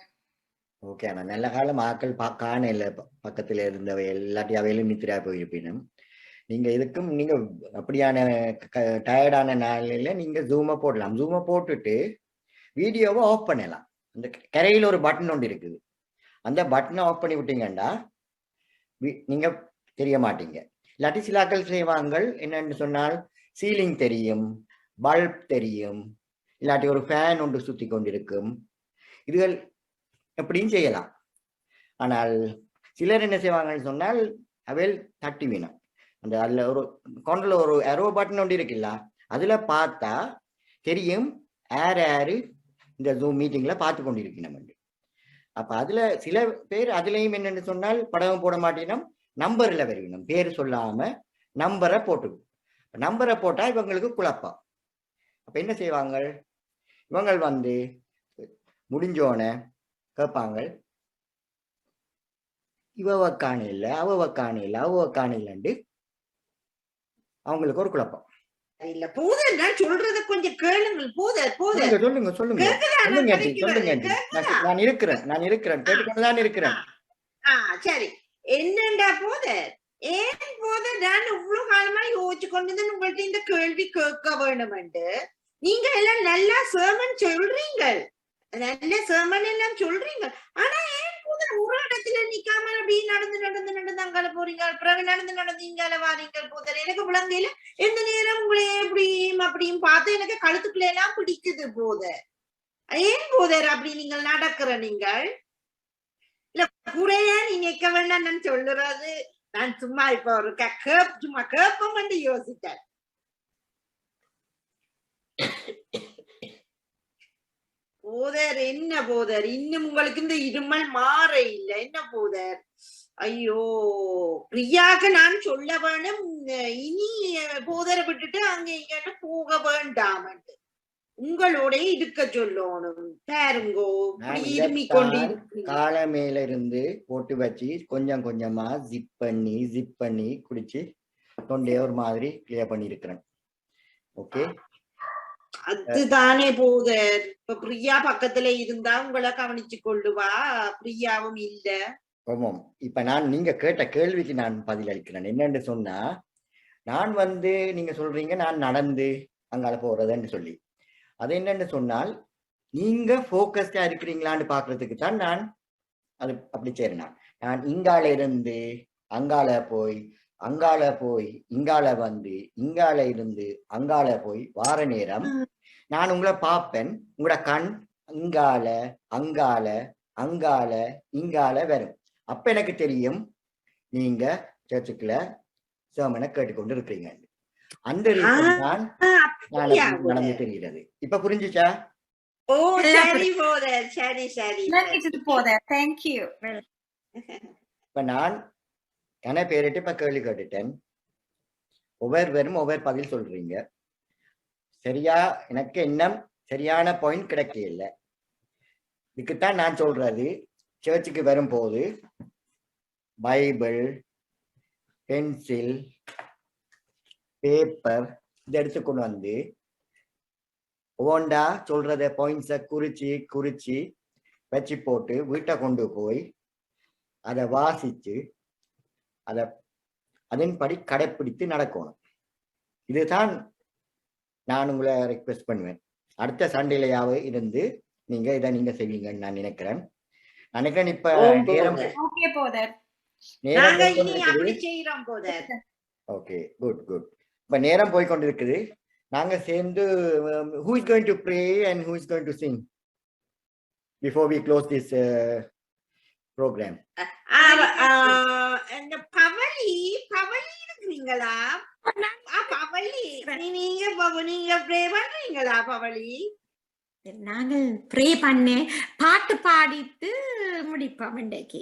ஓகே, ஆனா நல்ல காலம் ஆக்கள் காணல பக்கத்துல இருந்தவை எல்லாத்தையும் அவையிலும் நித்திரா போயிருப்பினும். நீங்க இதுக்கும் நீங்க அப்படியான டயர்டான நாளில நீங்க ஜூமை போடலாம். ஜூமை போட்டுட்டு வீடியோவை ஆஃப் பண்ணலாம். அந்த கரையில ஒரு பட்டன் ஒன்று இருக்குது, அந்த பட்டனை ஆஃப் பண்ணி விட்டீங்கன்னா நீங்க தெரிய மாட்டீங்க. இல்லாட்டி சிலாக்கள் செய்வாங்க என்னன்னு சொன்னால், சீலிங் தெரியும், பல்ப் தெரியும், இல்லாட்டி ஒரு ஃபேன் ஒன்று சுத்தி கொண்டிருக்கும். இதுகள் எப்படியும் செய்யலாம். ஆனால் சிலர் என்ன செய்வாங்கன்னு சொன்னால், அவையில் தட்டி வேணும். அந்த அதில் ஒரு கொண்டில் ஒரு அரோ பட்டன் ஒன்று இருக்குல்ல, அதுல பார்த்தா தெரியும் யாரு இந்த ஜூம் மீட்டிங்ல பார்த்து கொண்டிருக்கணும். அப்ப அதுல சில பேர் அதுலயும் என்னன்னு சொன்னால் படம் போட மாட்டேனும், நம்பர்ல வருவினும், பேர் சொல்லாம நம்பரை போட்டு, நம்பரை போட்டா இவங்களுக்கு குழப்பம். அப்ப என்ன செய்வாங்க, இவங்க வந்து முடிஞ்சோன கேட்பாங்க, இவ காணையில அவ காணையில அவ காணையிலண்டு அவங்களுக்கு ஒரு குழப்பம். இல்ல போதர், நான் சொல்றத கொஞ்சம் கேளுங்கள். போதர் போதர் சொல்லுங்க சொல்லுங்க நான் இருக்கிறேன் கேட்டுக்கொண்டுதான் இருக்கிறேன். சரி, என்னண்டா போதர், ஏன் போதர் நான் இவ்வளவு காலமா யோசிச்சு கொண்டு உங்கள்ட்ட இந்த கேள்வி கேட்க வேணும். நீங்க எல்லாம் நல்லா சேர்மன் சொல்றீங்க, நல்ல சேர்மன் எல்லாம் சொல்றீங்க. ஆனா ஏன் போதர் ஒரு இடத்துல நிக்காம அப்படி நடந்து நடந்து நடந்து அங்கால போறீங்க, பிறகு நடந்து நடந்து இங்கால வாரீங்க போதர். எனக்கு விளங்கையில எந்த நேரம் உங்களே எப்படியும் அப்படியும் பார்த்து எனக்கு கழுத்துக்குள்ள எல்லாம் பிடிக்குது போதர். ஏன் போதர் அப்படி நீங்கள் நடக்கிற? நீங்கள் இல்ல கூடையா நீ நிக்க வேண்டாம் நான் சொல்லுறது. நான் சும்மா இப்ப ஒரு சும்மா கேப்பம் வந்து யோசித்தேன். போதர் என்ன போதர், இன்னும் உங்களுக்கு இந்த இருமல் மாற இல்ல என்ன போதர்? ஐயோ பிரியாக்கு நான் சொல்ல வேணும், இனி போதரை விட்டுட்டு அங்க இங்கிட்ட போக வேண்டாம், உங்களோட இருக்க சொல்லணும். பாருங்கோ இருமி கொண்டு காலமேல இருந்து போட்டு வச்சு கொஞ்சம் கொஞ்சமா ஜிப் பண்ணி குடிச்சு தொண்டைய ஒரு மாதிரி கிளியர் பண்ணி இருக்கிறேன். ஓகே, அதுதானே போதர். இப்ப பிரியா பக்கத்துல இருந்தா உங்களை கவனிச்சு கொள்ளுவா, பிரியாவும் இல்ல. ஆமாம். இப்ப நான் நீங்க கேட்ட கேள்விக்கு நான் பதில் அளிக்கிறேன். என்னன்னு சொன்னா, நான் வந்து நீங்க சொல்றீங்க நான் நடந்து அங்கால போறதுன்னு சொல்லி, அது என்னன்னு சொன்னால் நீங்க போக்கஸ்டா இருக்கிறீங்களான்னு பாக்குறதுக்கு தான் நான் அது அப்படி செய்றேன். நான் இங்கால இருந்து அங்கால போய், அங்கால போய் இங்கால வந்து, இங்கால இருந்து அங்கால போய் வார நேரம் நான் உங்களை பார்ப்பேன். உங்களோட கண் இங்கால அங்கால அங்கால இங்கால வரும். அப்ப எனக்கு தெரியும் நீங்க சர்ச்சுக்குள்ள சேமனை கேட்டுக்கொண்டு இருக்கிறீங்க. அந்த ரீசன் தான் நடந்து தெரிகிறது. இப்ப புரிஞ்சுச்சா? ஓ சரி போதர், சரி சரி போதர், தேங்க் யூ. இப்ப நான் என்ன பேரிட்டு இப்ப கேள்வி கேட்டுட்டேன். ஒவ்வொருவரும் ஒவ்வொரு பதில் சொல்றீங்க. சரியா எனக்கு இன்னும் சரியான பாயிண்ட் கிடைக்க இல்லை. இதுக்குத்தான் நான் சொல்றது, சர்ச்சுக்கு வரும்போது பைபிள், பென்சில், பேப்பர் இதை எடுத்துக்கொண்டு வந்து ஓண்டா சொல்றத பாயிண்ட்ஸை குறிச்சு வச்சு போட்டு வீட்டை கொண்டு போய் அதை வாசிச்சு அதன்படி கடைப்பிடித்து நடக்கணும். இதுதான் நான் உங்களை ரெக்வெஸ்ட் பண்ணுவேன். அடுத்த சண்டேலையாவது இருந்து நீங்க இதை நீங்க செய்வீங்கன்னு நான் நினைக்கிறேன். இப்ப நேரம் ஓகே குட் குட். இப்ப நேரம் போய் கொண்டிருக்குது. நாங்க சேர்ந்து who is going to pray and who is going to sing before we close this program? இந்த பவளி இருக்கிறீங்களா? பவளி நீங்க ப்ரே பண்றீங்களா? பவளி நாங்கள் ப்ரே பண்ண பாட்டு பாடிட்டு முடிப்போம் இன்றைக்கு.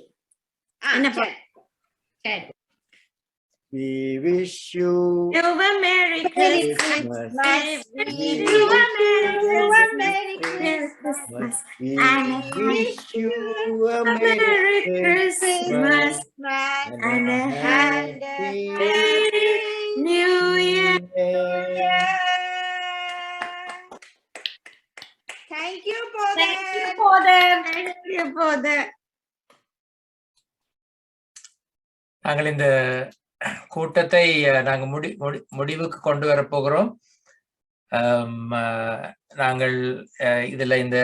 சரி. We wish you a Merry Christmas. We wish you a Merry Christmas and a Happy New Year. Thank you, Father. Thank you, Father. Thank you, Father. நாங்கள் இந்த கூட்டத்தை நாங்கள் முடிவுக்கு கொண்டு வரப்போகிறோம். நாங்கள் இதுல இந்த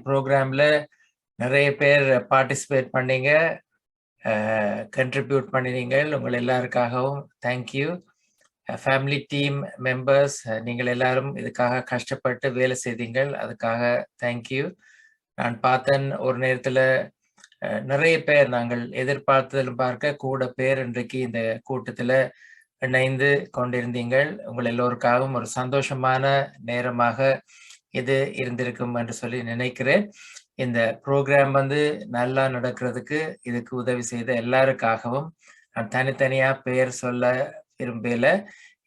ப்ரோக்ராம்ல நிறைய பேர் பார்ட்டிசிபேட் பண்ணீங்க, கண்ட்ரிபியூட் பண்ணினீங்கள். உங்கள் எல்லாருக்காகவும் தேங்க்யூ. ஃபேமிலி டீம் மெம்பர்ஸ், நீங்கள் எல்லாரும் இதுக்காக கஷ்டப்பட்டு வேலை செய்தீங்கள், அதுக்காக தேங்க்யூ. நான் பார்த்தேன் ஒரு நேரத்தில் நிறைய பேர் நாங்கள் எதிர்பார்த்ததிலும் பார்க்க கூட பேர் இன்றைக்கு இந்த கூட்டத்தில் இணைந்து கொண்டிருந்தீங்கள். உங்கள் எல்லோருக்காகவும் ஒரு சந்தோஷமான நேரமாக இது இருந்திருக்கும் என்று சொல்லி நினைக்கிறேன். இந்த ப்ரோக்ராம் வந்து நல்லா நடக்கிறதுக்கு இதுக்கு உதவி செய்த எல்லாருக்காகவும் நான் தனித்தனியா பெயர் சொல்ல விரும்பல.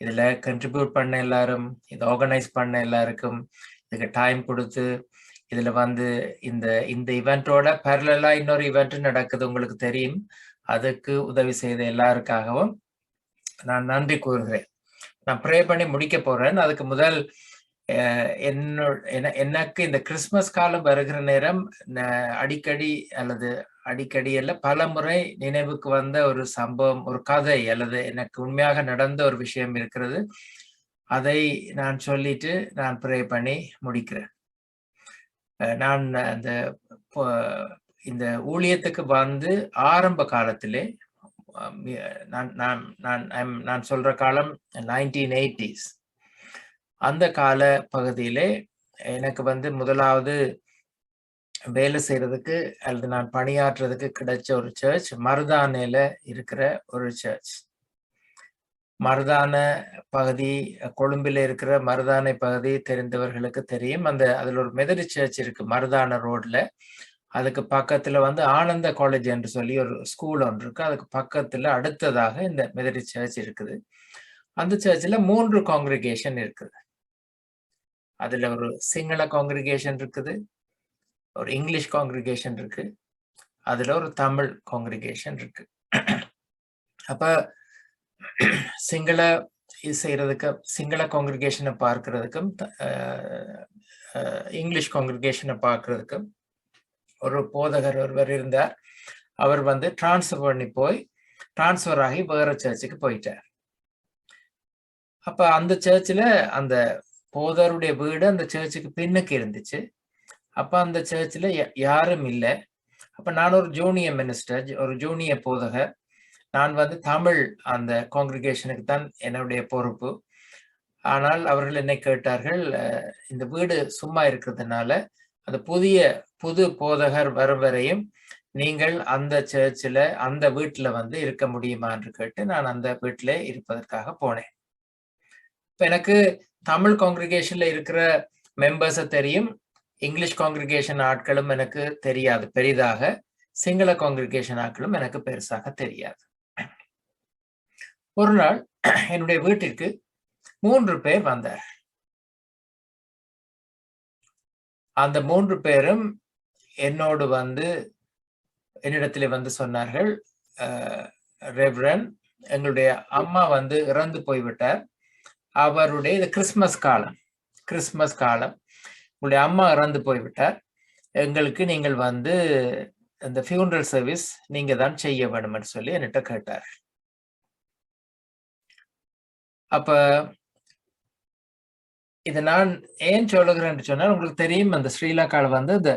இதுல கண்ட்ரிபியூட் பண்ண எல்லாரும், இதை ஆர்கனைஸ் பண்ண எல்லாருக்கும், இதுக்கு டைம் கொடுத்து இதுல வந்து இந்த இந்த இவெண்டோட பேரலா இன்னொரு இவெண்ட் நடக்குது உங்களுக்கு தெரியும். அதுக்கு உதவி செய்த எல்லாருக்காகவும் நான் நன்றி கூறுகிறேன். நான் ப்ரே பண்ணி முடிக்க போறேன். அதுக்கு முதல் எனக்கு இந்த கிறிஸ்துமஸ் காலம் வருகிற நேரம் அடிக்கடி அல்ல பல முறை நினைவுக்கு வந்த ஒரு சம்பவம், ஒரு கதை அல்லது எனக்கு உண்மையாக நடந்த ஒரு விஷயம் இருக்கிறது. அதை நான் சொல்லிட்டு நான் ப்ரே பண்ணி முடிக்கிறேன். நான் இந்த ஊழியத்துக்கு வந்து ஆரம்ப காலத்திலே நான் சொல்ற காலம் 1980s. அந்த கால பகுதியிலே எனக்கு வந்து முதலாவது வேலை செய்யறதுக்கு அல்லது நான் பணியாற்றுறதுக்கு கிடைச்ச ஒரு சர்ச் மருதானையில இருக்கிற ஒரு சர்ச். மருதான பகுதி, கொழும்பில் இருக்கிற மருதானை பகுதி தெரிந்தவர்களுக்கு தெரியும். அதுல ஒரு மெதடிஸ்ட் சர்ச் இருக்கு மருதான ரோட்ல. அதுக்கு பக்கத்துல வந்து ஆனந்த காலேஜ் என்று சொல்லி ஒரு ஸ்கூல் ஒன்று இருக்கு. அதுக்கு பக்கத்துல அடுத்ததாக இந்த மெதடிஸ்ட் சர்ச் இருக்குது. அந்த சர்ச்சில் 3 காங்கிரிகேஷன் இருக்குது. அதுல ஒரு சிங்கள காங்கிரிகேஷன் இருக்குது, ஒரு இங்கிலீஷ் காங்கிரிகேஷன் இருக்கு, அதுல ஒரு தமிழ் காங்கிரிகேஷன் இருக்கு. அப்ப சிங்கள செய்யறதுக்கு, சிங்கள காங்கிரிகேஷனை பார்க்கறதுக்கும் இங்கிலீஷ் காங்கிரிகேஷனை பார்க்கறதுக்கும் ஒரு போதகர் ஒருவர் இருந்தார். அவர் வந்து டிரான்ஸ்ஃபர் ஆகி வேற சர்ச்சுக்கு போயிட்டார். அப்ப அந்த சர்ச்சில் அந்த போதருடைய வீடு அந்த சர்ச்சுக்கு பின்னுக்கு இருந்துச்சு. அப்ப அந்த சர்ச்சில் யாரும் இல்லை. அப்ப நான் ஒரு ஜூனியர் மினிஸ்டர், ஒரு ஜூனியர் போதகர். நான் வந்து தமிழ் அந்த காங்கிரிகேஷனுக்கு தான் என்னுடைய பொறுப்பு. ஆனால் அவர்கள் என்னை கேட்டார்கள், இந்த வீடு சும்மா இருக்கிறதுனால அந்த புது போதகர் வரும் வரையும் நீங்கள் அந்த சர்ச்சில் அந்த வீட்டில் வந்து இருக்க முடியுமா என்று கேட்டு நான் அந்த வீட்டில் இருப்பதற்காக போனேன். இப்போ எனக்கு தமிழ் காங்கிரிகேஷன்ல இருக்கிற மெம்பர்ஸை தெரியும், இங்கிலீஷ் காங்கிரிகேஷன் ஆட்களும் எனக்கு தெரியாது பெரிதாக, சிங்கள காங்கிரிகேஷன் ஆட்களும் எனக்கு பெருசாக தெரியாது. ஒரு நாள் என்னுடைய வீட்டிற்கு 3 பேர் வந்தார். அந்த 3 பேரும் என்னோடு வந்து என்னிடத்துல வந்து சொன்னார்கள், ரெவரன், எங்களுடைய அம்மா வந்து இறந்து போய்விட்டார். அவருடைய இது கிறிஸ்மஸ் காலம், உங்களுடைய அம்மா இறந்து போய்விட்டார். எங்களுக்கு நீங்கள் வந்து இந்த ஃபியூனரல் சர்வீஸ் நீங்க தான் செய்ய வேணும்னு சொல்லி என்கிட்ட கேட்டார். அப்ப இதை நான் ஏன் சொல்லுகிறேன்னு சொன்னால், உங்களுக்கு தெரியும் அந்த ஸ்ரீலங்காவில் வந்து இந்த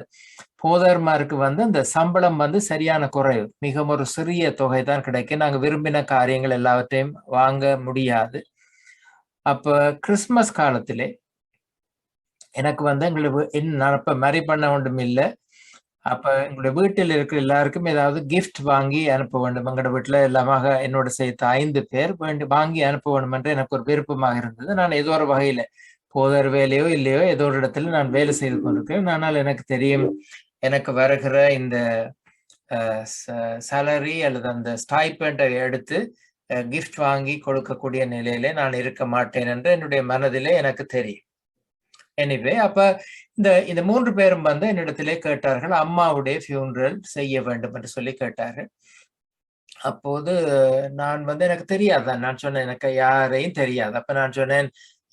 போதர்மாருக்கு வந்து அந்த சம்பளம் வந்து சரியான குறைவு, மிகவும் ஒரு சிறிய தொகை தான் கிடைக்கும். நாங்கள் விரும்பின காரியங்கள் எல்லாவற்றையும் வாங்க முடியாது. அப்ப கிறிஸ்துமஸ் காலத்திலே எனக்கு வந்து எங்களுக்கு நான் அப்ப மரி பண்ண ஒன்றும் இல்லை. அப்ப எங்களுடைய வீட்டில் இருக்கிற எல்லாருக்கும் ஏதாவது கிஃப்ட் வாங்கி அனுப்ப வேண்டும். எங்களோட வீட்டுல எல்லாமாக என்னோட சேர்த்து 5 பேர் வாங்கி அனுப்ப வேண்டும் என்று எனக்கு ஒரு விருப்பமாக இருந்தது. நான் ஏதோ ஒரு வகையில போதர் வேலையோ இல்லையோ ஏதோ ஒரு இடத்துல நான் வேலை செய்து கொண்டிருக்கேன். ஆனால் எனக்கு தெரியும், எனக்கு வருகிற இந்த சேலரி அல்லது அந்த ஸ்டைபெண்டை எடுத்து கிஃப்ட் வாங்கி கொடுக்கக்கூடிய நிலையிலே நான் இருக்க மாட்டேன் என்று என்னுடைய மனதிலே எனக்கு தெரியும். எனிவே அப்ப இந்த 3 பேரும் வந்து என்னிடத்திலே கேட்டார்கள், அம்மாவுடைய ஃபியூனரல் செய்ய வேண்டும் என்று சொல்லி கேட்டார்கள். அப்போது நான் வந்து எனக்கு தெரியாதான், நான் சொன்னேன் எனக்கு யாரையும் தெரியாது. அப்ப நான் சொன்னேன்,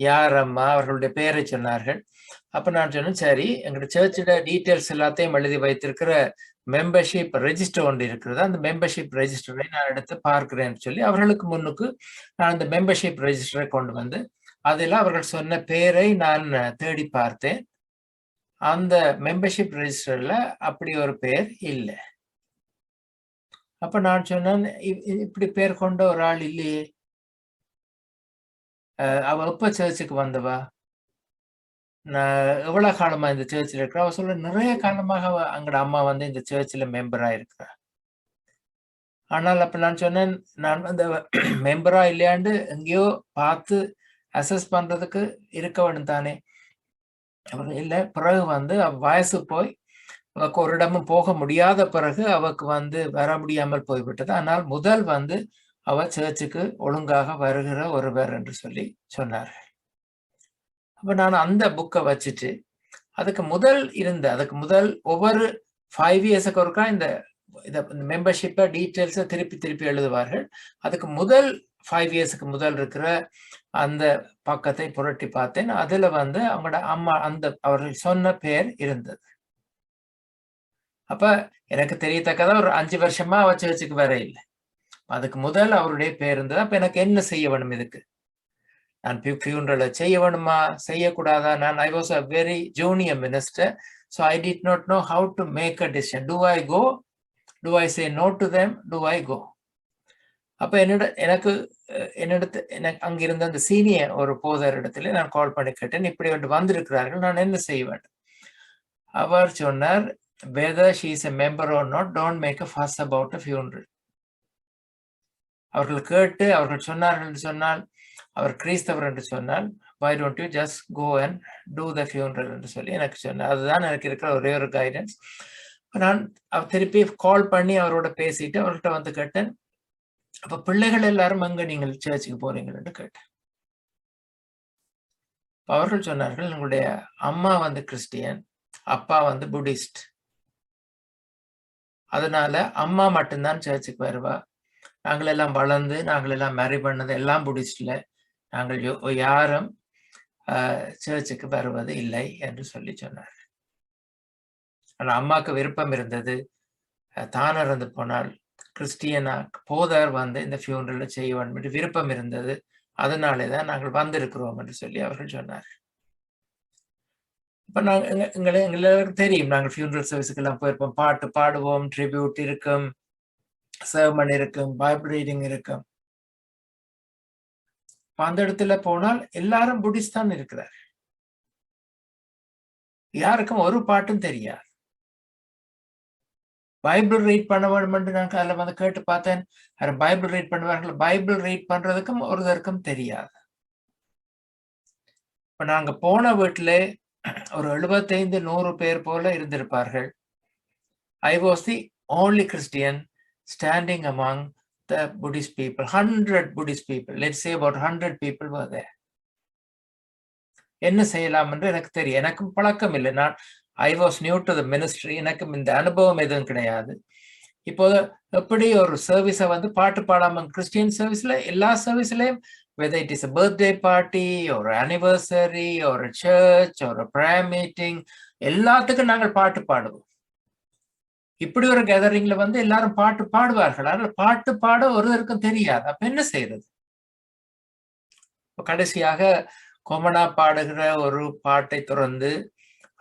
யார் அம்மா? அவர்களுடைய பெயரை சொன்னார்கள். அப்ப நான் சொன்னேன், சரி, எங்களோட சர்ச்சோட டீட்டெயில்ஸ் எல்லாத்தையும் எழுதி வைத்திருக்கிற மெம்பர்ஷிப் ரெஜிஸ்டர் ஒன்று இருக்கிறது, அந்த மெம்பர்ஷிப் ரெஜிஸ்டரை நான் எடுத்து பார்க்கிறேன்னு சொல்லி அவர்களுக்கு முன்னுக்கு நான் அந்த மெம்பர்ஷிப் ரெஜிஸ்டரை கொண்டு வந்து அதில் அவர்கள் சொன்ன பேரை நான் தேடி பார்த்தேன். அந்த மெம்பர்ஷிப் ரெஜிஸ்டர்ல அப்படி ஒரு பேர் இல்லை. அப்ப நான் சொன்னேன், இப்படி பேர் கொண்ட ஒரு ஆள் இல்லையே, அவ எப்ப சர்ச்சுக்கு வந்தவா, நான் எவ்வளவு காலமா இந்த சர்ச்சில் இருக்கிற? அவ சொல்ல, நிறைய காலமாக அங்கட அம்மா வந்து இந்த சர்ச்சில் மெம்பரா இருக்கிறா. ஆனால் அப்ப நான் சொன்னேன், நான் வந்து மெம்பரா இல்லையாண்டு எங்கேயோ பார்த்து அசஸ் பண்றதுக்கு இருக்க வேண்டும் தானே. அவர் இல்லை. பிறகு வந்து வயசு போய் அவக்கு ஒரு இடமும் போக முடியாத பிறகு அவக்கு வந்து வர முடியாமல் போய்விட்டது. ஆனால் முதல் வந்து அவ சர்ச்சுக்கு ஒழுங்காக வருகிற ஒருவர் என்று சொல்லி சொன்னார். அப்ப நான் அந்த புக்கை வச்சுட்டு அதுக்கு முதல் ஒவ்வொரு 5 இயர்ஸுக்கு ஒருக்கா இந்த மெம்பர்ஷிப்பை டீட்டெயில்ஸை திருப்பி எழுதுவார்கள். அதுக்கு முதல் 5 இயர்ஸுக்கு முதல் இருக்கிற அந்த பக்கத்தை புரட்டி பார்த்தேன். அதுல வந்து அவங்களோட அம்மா அவர்கள் சொன்ன பேர் இருந்தது. அப்ப எனக்கு தெரியத்தக்கதான் ஒரு 5 வருஷமா அவ சர்ச்சுக்கு வர இல்லை. அதுக்கு முதல் அவருடைய பேர் இருந்தது. அப்ப எனக்கு என்ன செய்ய வேணும்? இதுக்கு நான் ஃபியூனரலை செய்ய வேணுமா செய்யக்கூடாதா? I was a very junior minister. So I did not know how to make a decision. Do I go? Do I say no to them? Do I go? அப்ப எனக்கு அங்கிருந்த அந்த சீனியர் ஒரு போதர் இடத்துல நான் கால் பண்ணி கேட்டேன், இப்படி வந்திருக்கிறார்கள், நான் என்ன செய்ய வேண்டும்? அவர் சொன்னார், whether she is a member or not, don't make a fuss about a funeral. அவர்கள் கேட்டு அவர்கள் சொன்னார்கள் என்று சொன்னால், அவர் கிறிஸ்தவர் என்று சொன்னால், why don't you just go and do the funeral என்று சொல்லி எனக்கு சொன்னார். அதுதான் எனக்கு இருக்கிற ஒரே ஒரு கைடன்ஸ். நான் திருப்பி கால் பண்ணி அவரோட பேசிட்டு அவர்கிட்ட வந்து கேட்டேன், அப்ப பிள்ளைகள் எல்லாரும் எங்க நீங்கள் சர்ச்சுக்கு போறீங்கள் என்று கேட்டேன். அவர்கள் சொன்னார்கள், உங்களுடைய அம்மா வந்து கிறிஸ்டியன், அப்பா வந்து புத்திஸ்ட், அதனால அம்மா மட்டும்தான் சர்ச்சுக்கு வருவா. நாங்கள் எல்லாம் வளர்ந்து நாங்கள் எல்லாம் மேரி பண்ணது எல்லாம் புத்திஸ்ட்ல, நாங்கள் யாரும் சர்ச்சுக்கு வருவது இல்லை என்று சொல்லி சொன்னார். ஆனா அம்மாவுக்கு விருப்பம் இருந்தது, தான் இறந்து போனால் கிறிஸ்டியனா போதர் வந்து இந்த ஃபியூனரலை செய்ய வேண்டும் என்று விருப்பம் இருந்தது, அதனாலேதான் நாங்கள் வந்திருக்கிறோம் என்று சொல்லி அவர்கள் சொன்னார். இப்ப எங்களுக்கு தெரியும், நாங்கள் ஃபியூனரல் சர்வீஸுக்கு எல்லாம் போயிருப்போம், பாட்டு பாடுவோம், ட்ரிபியூட் இருக்கும், சர்மன் இருக்கும், பைபிள் ரீடிங் இருக்கும். அந்த இடத்துல போனால் எல்லாரும் புத்திஸ்ட் தான் இருக்கிறார், யாருக்கும் ஒரு பாட்டும் தெரியாது. பைபிள் ரீட் பண்ண வேண்டும் என்று நான் அதில் வந்து கேட்டு பார்த்தேன், பைபிள் ரீட் பண்ணுவார்கள், பைபிள் ரீட் பண்றதுக்கும் ஒருத்தருக்கும் தெரியாது. இப்ப நாங்க போன வீட்டுல ஒரு 75-100 பேர் போல இருந்திருப்பார்கள். I was the only Christian standing among the Buddhist people. 100 Buddhist people, let's say about 100 people were there. என்ன செய்யலாம் என்று எனக்கு தெரியும், எனக்கும் பழக்கம் இல்லை. நான் I was new to the ministry, எனக்கும் இந்த அனுபவம் எதுவும் கிடையாது. இப்போது எப்படி ஒரு சர்வீஸை வந்து பாட்டு பாடாம, கிறிஸ்டியன் சர்வீஸ்ல எல்லா சர்வீஸ்லயும், whether it is a birthday party or anniversary or a church or a prayer meeting, எல்லாத்துக்கும் நாங்கள் பாட்டு பாடுவோம். இப்படி ஒரு கேதரிங்ல வந்து எல்லாரும் பாட்டு பாடுவார்கள், ஆனால் பாட்டு பாட ஒருவருக்கும் தெரியாது. அப்ப என்ன செய்யறது? கடைசியாக கொமனா பாடுகிற ஒரு பாட்டை துறந்து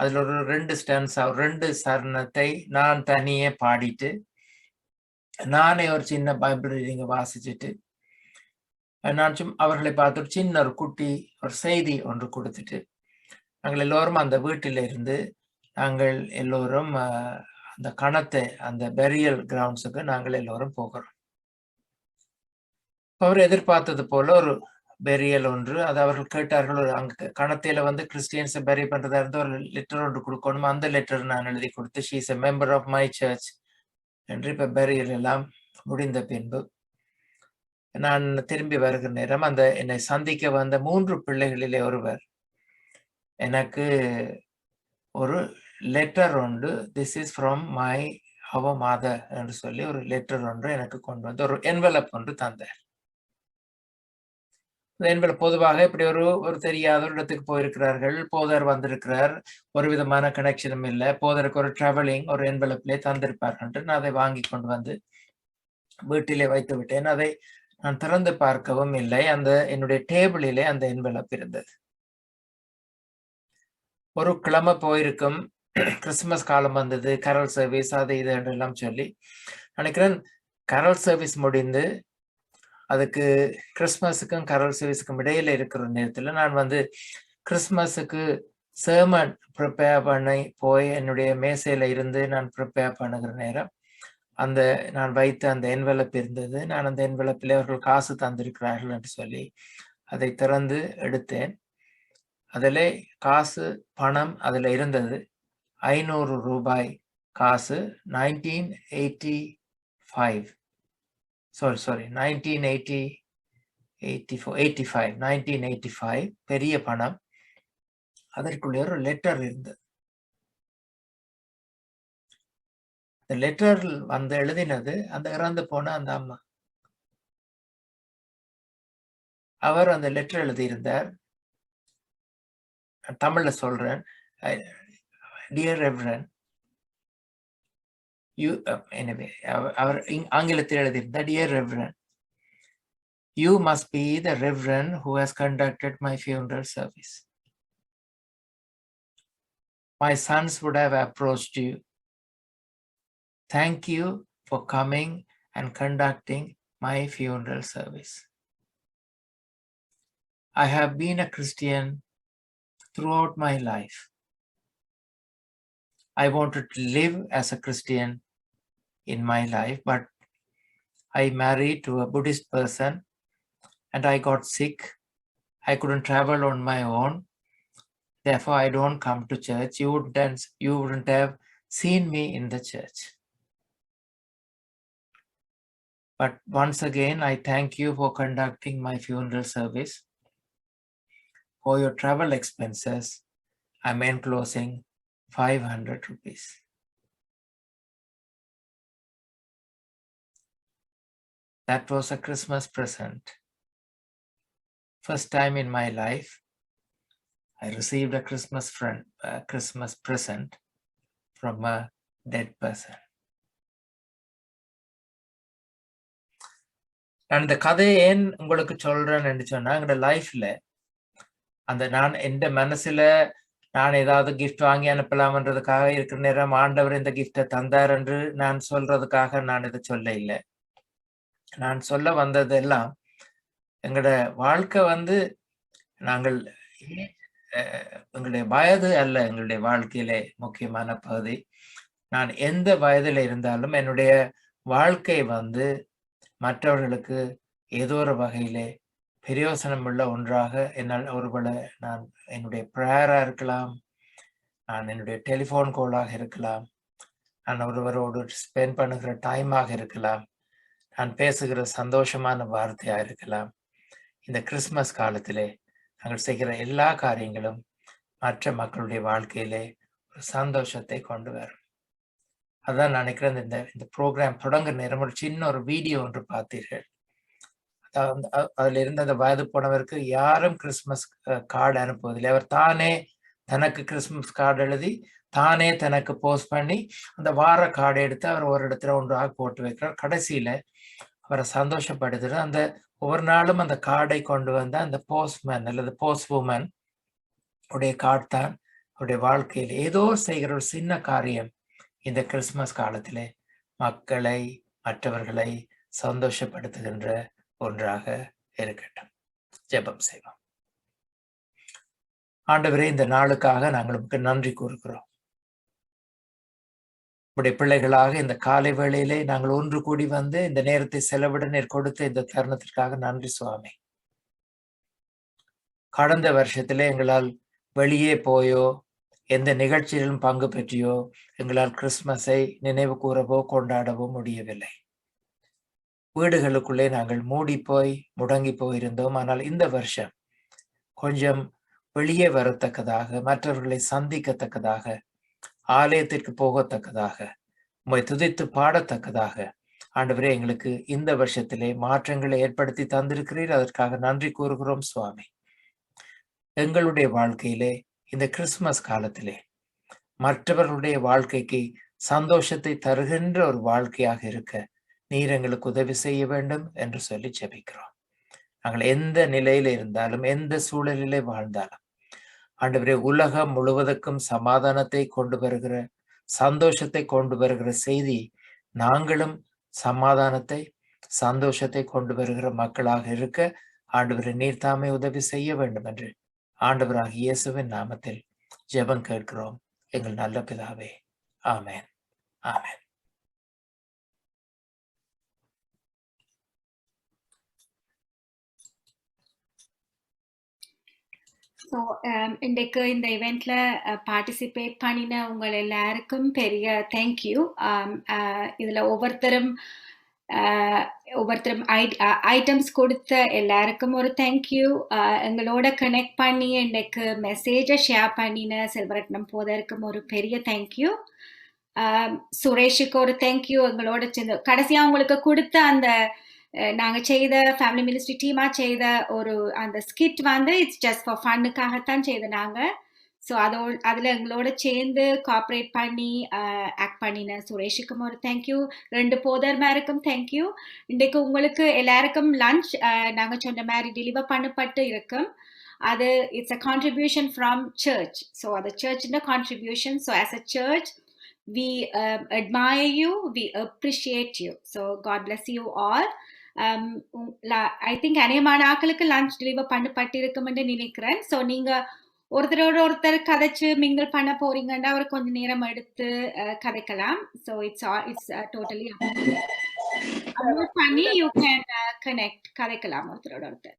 அதுல ஒரு 2 ஸ்டான்ஸா 2 சரணத்தை நான் தனியே பாடிட்டு, நானே ஒரு சின்ன பைபிள் ரீடிங்க வாசிச்சுட்டு, நான் அவர்களை பார்த்து ஒரு சின்ன ஒரு குட்டி ஒரு செய்தி ஒன்று கொடுத்துட்டு, நாங்கள் எல்லோரும் அந்த வீட்டில இருந்து நாங்கள் எல்லோரும் அந்த கணத்தை, அந்த பெரியல் கிரவுண்ட்ஸுக்கு நாங்கள் எல்லோரும் போகிறோம். அவர் எதிர்பார்த்தது போல ஒரு பெரியல் ஒன்று, அது அவர்கள் கேட்டார்கள், அங்க கணத்தையில வந்து கிறிஸ்டியன்ஸை பெரிய பண்றதா இருந்து ஒரு லெட்டர் ஒன்று கொடுக்கணும். அந்த லெட்டர் நான் எழுதி கொடுத்து, she is a member of my church என்று. இப்ப பெரியல் எல்லாம் முடிந்த பின்பு நான் திரும்பி வருகிற நேரம், அந்த என்னை சந்திக்க வந்த 3 பிள்ளைகளிலே ஒருவர் எனக்கு ஒரு லெட்டர் ஒன்று, this is from my our mother என்று சொல்லி ஒரு லெட்டர் ஒன்று எனக்கு கொண்டு வந்து ஒரு என்வலப் ஒன்று தந்தார். பொதுவாக இப்படி ஒரு தெரியாத ஒரு இடத்துக்கு போயிருக்கிறார்கள், போதர் வந்திருக்கிறார், ஒரு விதமான கனெக்ஷனும் இல்லை, போதருக்கு ஒரு டிராவலிங் ஒரு என்வலப்பிலே தந்திருப்பார்கள் என்று நான் அதை வாங்கி கொண்டு வந்து வீட்டிலே வைத்து விட்டேன். அதை நான் திறந்து பார்க்கவும் இல்லை. என்னுடைய டேபிளிலே அந்த என்வலப் இருந்தது. ஒரு கிழமை போயிருக்கும், கிறிஸ்துமஸ் காலம் வந்தது, கரல் சர்வீஸ் அது இது என்றெல்லாம் சொல்லி நினைக்கிறேன். கரல் சர்வீஸ் முடிந்து அதுக்கு கிறிஸ்மஸுக்கும் கரல் சர்வீஸுக்கும் இடையில இருக்கிற நேரத்துல நான் வந்து கிறிஸ்மஸுக்கு சர்மன் ப்ரிப்பேர் பண்ணி போய் என்னுடைய மேசையில இருந்து நான் ப்ரிப்பேர் பண்ணுகிற நேரம் நான் வைத்த அந்த என்வலப் இருந்தது. நான் அந்த என்வலப்பில் அவர்கள் காசு தந்திருக்கிறார்கள் என்று சொல்லி அதை திறந்து எடுத்தேன். அதில் காசு பணம் அதில் இருந்தது 500 ரூபாய் காசு 1985 பெரிய பணம். அதற்குள்ளே ஒரு லெட்டர் இருந்தது. இந்த லெட்டர் வந்து எழுதினது அந்த இறந்து போன அந்த அம்மா. அவர் அந்த லெட்டர் எழுதியிருந்தார். தமிழ்ல சொல்றேன். டியர் ரெவரண்ட், எனவே அவர் ஆங்கிலத்தில் எழுதியிருந்தார். Dear reverend, you must be the reverend who has conducted my funeral service. My sons would have approached you. Thank you for coming and conducting my funeral service. I have been a Christian throughout my life. I wanted to live as a Christian in my life, but I married to a Buddhist person and I got sick. I couldn't travel on my own. Therefore, I don't come to church. You wouldn't have seen me in the church. But once again, I thank you for conducting my funeral service. For your travel expenses, I'm enclosing 500 rupees. That was a Christmas present. First time in my life, I received a Christmas present from a dead person. நான் இந்த கதையை ஏன் உங்களுக்கு சொல்றேன்னு சொன்னா, எங்களோட லைஃப்ல அந்த நான் எந்த மனசுல நான் ஏதாவது கிஃப்ட் வாங்கி அனுப்பலாம்ன்றதுக்காக இருக்கிற நேரம் ஆண்டவர் இந்த கிஃப்டை தந்தார் என்று நான் சொல்றதுக்காக நான் இதை சொல்ல இல்லை. நான் சொல்ல வந்ததெல்லாம் எங்களோட வாழ்க்கை வந்து நாங்கள் எங்களுடைய வயது அல்ல எங்களுடைய வாழ்க்கையிலே முக்கியமான பகுதி. நான் எந்த வயதில் இருந்தாலும் என்னுடைய வாழ்க்கை வந்து மற்றவர்களுக்கு ஏதோ ஒரு வகையிலே பிரயோசனம் உள்ள ஒன்றாக என்னால் ஒருவேளை நான் என்னுடைய ப்ரேயரா இருக்கலாம், நான் என்னுடைய டெலிஃபோன் காலாக இருக்கலாம், நான் ஒருவரோடு ஸ்பெண்ட் பண்ணுகிற டைமாக இருக்கலாம், நான் பேசுகிற சந்தோஷமான வார்த்தையா இருக்கலாம். இந்த கிறிஸ்மஸ் காலத்திலே நாங்கள் செய்கிற எல்லா காரியங்களும் மற்ற மக்களுடைய வாழ்க்கையிலே ஒரு சந்தோஷத்தை கொண்டு வரும். அதான் நினைக்கிறேன். இந்த ப்ரோக்ராம் தொடங்க நேரம் ஒரு சின்ன ஒரு வீடியோ ஒன்று பார்த்தீர்கள். அதுல இருந்த அந்த வயது போனவருக்கு யாரும் கிறிஸ்துமஸ் கார்டு அனுப்புவதில்லை. அவர் தானே தனக்கு கிறிஸ்துமஸ் கார்டு எழுதி தானே தனக்கு போஸ்ட் பண்ணி அந்த வார கார்டு எடுத்து அவர் ஒரு இடத்துல ஒன்றாக போட்டு வைக்கிறார். கடைசியில அவரை சந்தோஷப்படுத்துற அந்த ஒவ்வொரு நாளும் அந்த கார்டை கொண்டு வந்த அந்த போஸ்ட்மேன் அல்லது போஸ்ட் உமன் உடைய கார்டு தான் அவருடைய வாழ்க்கையில் ஏதோ செய்கிற ஒரு சின்ன காரியம் இந்த கிறிஸ்துமஸ் காலத்திலே மக்களை மற்றவர்களை சந்தோஷப்படுத்துகின்ற ஒன்றாக இருக்கட்டும். ஜெபம் செய்வோம். ஆண்டவரே, இந்த நாளுக்காக நாங்கள் உங்களுக்கு நன்றி கூறுகிறோம். உடைய பிள்ளைகளாக இந்த காலை வேளையிலே நாங்கள் ஒன்று கூடி வந்து இந்த நேரத்தை செலவிட நீர் கொடுத்த இந்த தருணத்திற்காக நன்றி சுவாமி. கடந்த வருஷத்திலே எங்களால் வெளியே போயோ எந்த நிகழ்ச்சியிலும் பங்கு பெற்றியோ எங்களால் கிறிஸ்துமஸை நினைவு கூறவோ கொண்டாடவோ முடியவில்லை. வீடுகளுக்குள்ளே நாங்கள் மூடி போய் முடங்கி போயிருந்தோம். ஆனால் இந்த வருஷம் கொஞ்சம் வெளியே வரத்தக்கதாக, மற்றவர்களை சந்திக்கத்தக்கதாக, ஆலயத்திற்கு போகத்தக்கதாக, உம்மை துதித்து பாடத்தக்கதாக ஆண்டவரே எங்களுக்கு இந்த வருஷத்திலே மாற்றங்களை ஏற்படுத்தி தந்திருக்கிறீர். அதற்காக நன்றி கூறுகிறோம் சுவாமி. எங்களுடைய வாழ்க்கையிலே இந்த கிறிஸ்துமஸ் காலத்திலே மற்றவர்களுடைய வாழ்க்கைக்கு சந்தோஷத்தை தருகின்ற ஒரு வாழ்க்கையாக இருக்க நீர் எங்களுக்கு உதவி செய்ய வேண்டும் என்று சொல்லி ஜெபிக்கிறோம். நாங்கள் எந்த நிலையில இருந்தாலும் எந்த சூழலிலே வாழ்ந்தாலும் ஆண்டவரே உலகம் முழுவதற்கும் சமாதானத்தை கொண்டு வருகிற சந்தோஷத்தை கொண்டு வருகிற செய்தி, நாங்களும் சமாதானத்தை சந்தோஷத்தை கொண்டு வருகிற மக்களாக இருக்க ஆண்டவரே நீர் தாமே உதவி செய்ய வேண்டும் என்று ஆண்டவராக இயேசுவின் நாமத்தில் ஜெபம் கேட்கிறோம் எங்கள் நல்ல பிதாவே. ஆமென், ஆமென். ஸோ இன்றைக்கு இந்த இவெண்ட்ல பார்ட்டிசிபேட் பண்ணின உங்கள் எல்லாருக்கும் பெரிய தேங்க்யூ. இதுல ஒவ்வொருத்தரும் ஐட்டம்ஸ் கொடுத்த எல்லாருக்கும் ஒரு தேங்க்யூ. எங்களோட கனெக்ட் பண்ணி இன்றைக்கு மெசேஜை ஷேர் பண்ணின செல்வரட்னம் போதருக்கும் ஒரு பெரிய தேங்க்யூ. சுரேஷுக்கு ஒரு தேங்க்யூ. எங்களோட சேர்ந்து கடைசியா உங்களுக்கு கொடுத்த அந்த நாங்க செய்த ஃபேமிலி மினிஸ்ட்ரி டீமா செய்த ஒரு அந்த ஸ்கிட் வந்து இட்ஸ் ஜஸ்ட் ஃபார் ஃபன்னுக்காகத்தான் செய்த நாங்க. ஸோ அதுல எங்களோட சேர்ந்து கோஆப்ரேட் பண்ணி ஆக்ட் பண்ணின சுரேஷுக்கும் ஒரு தேங்க்யூ. 2 போதர்மாருக்கும் தேங்க்யூ. இன்றைக்கு உங்களுக்கு எல்லாருக்கும் லஞ்ச் நாங்க சொன்ன மாதிரி டெலிவர் பண்ணப்பட்டு இருக்கும். அது it's a contribution from church. So அது சர்ச்சின் contribution. So as a church we admire you, we appreciate you. So God bless you all. I think அநேகமான ஆட்களுக்கு லஞ்ச் டெலிவர் பண்ணப்பட்டிருக்கும்னு நினைக்கிறேன். ஸோ நீங்க ஒருத்தரோட ஒருத்தர் கதைச்சு மிங்கிள் பண்ண போறீங்கன்னா ஒரு கொஞ்சம் நேரம் எடுத்து கதைக்கலாம். ஸோ இட்ஸ் டோட்டலி பண்ணி யூ கேன் கனெக்ட் கதைக்கலாம் ஒருத்தரோட ஒருத்தர்.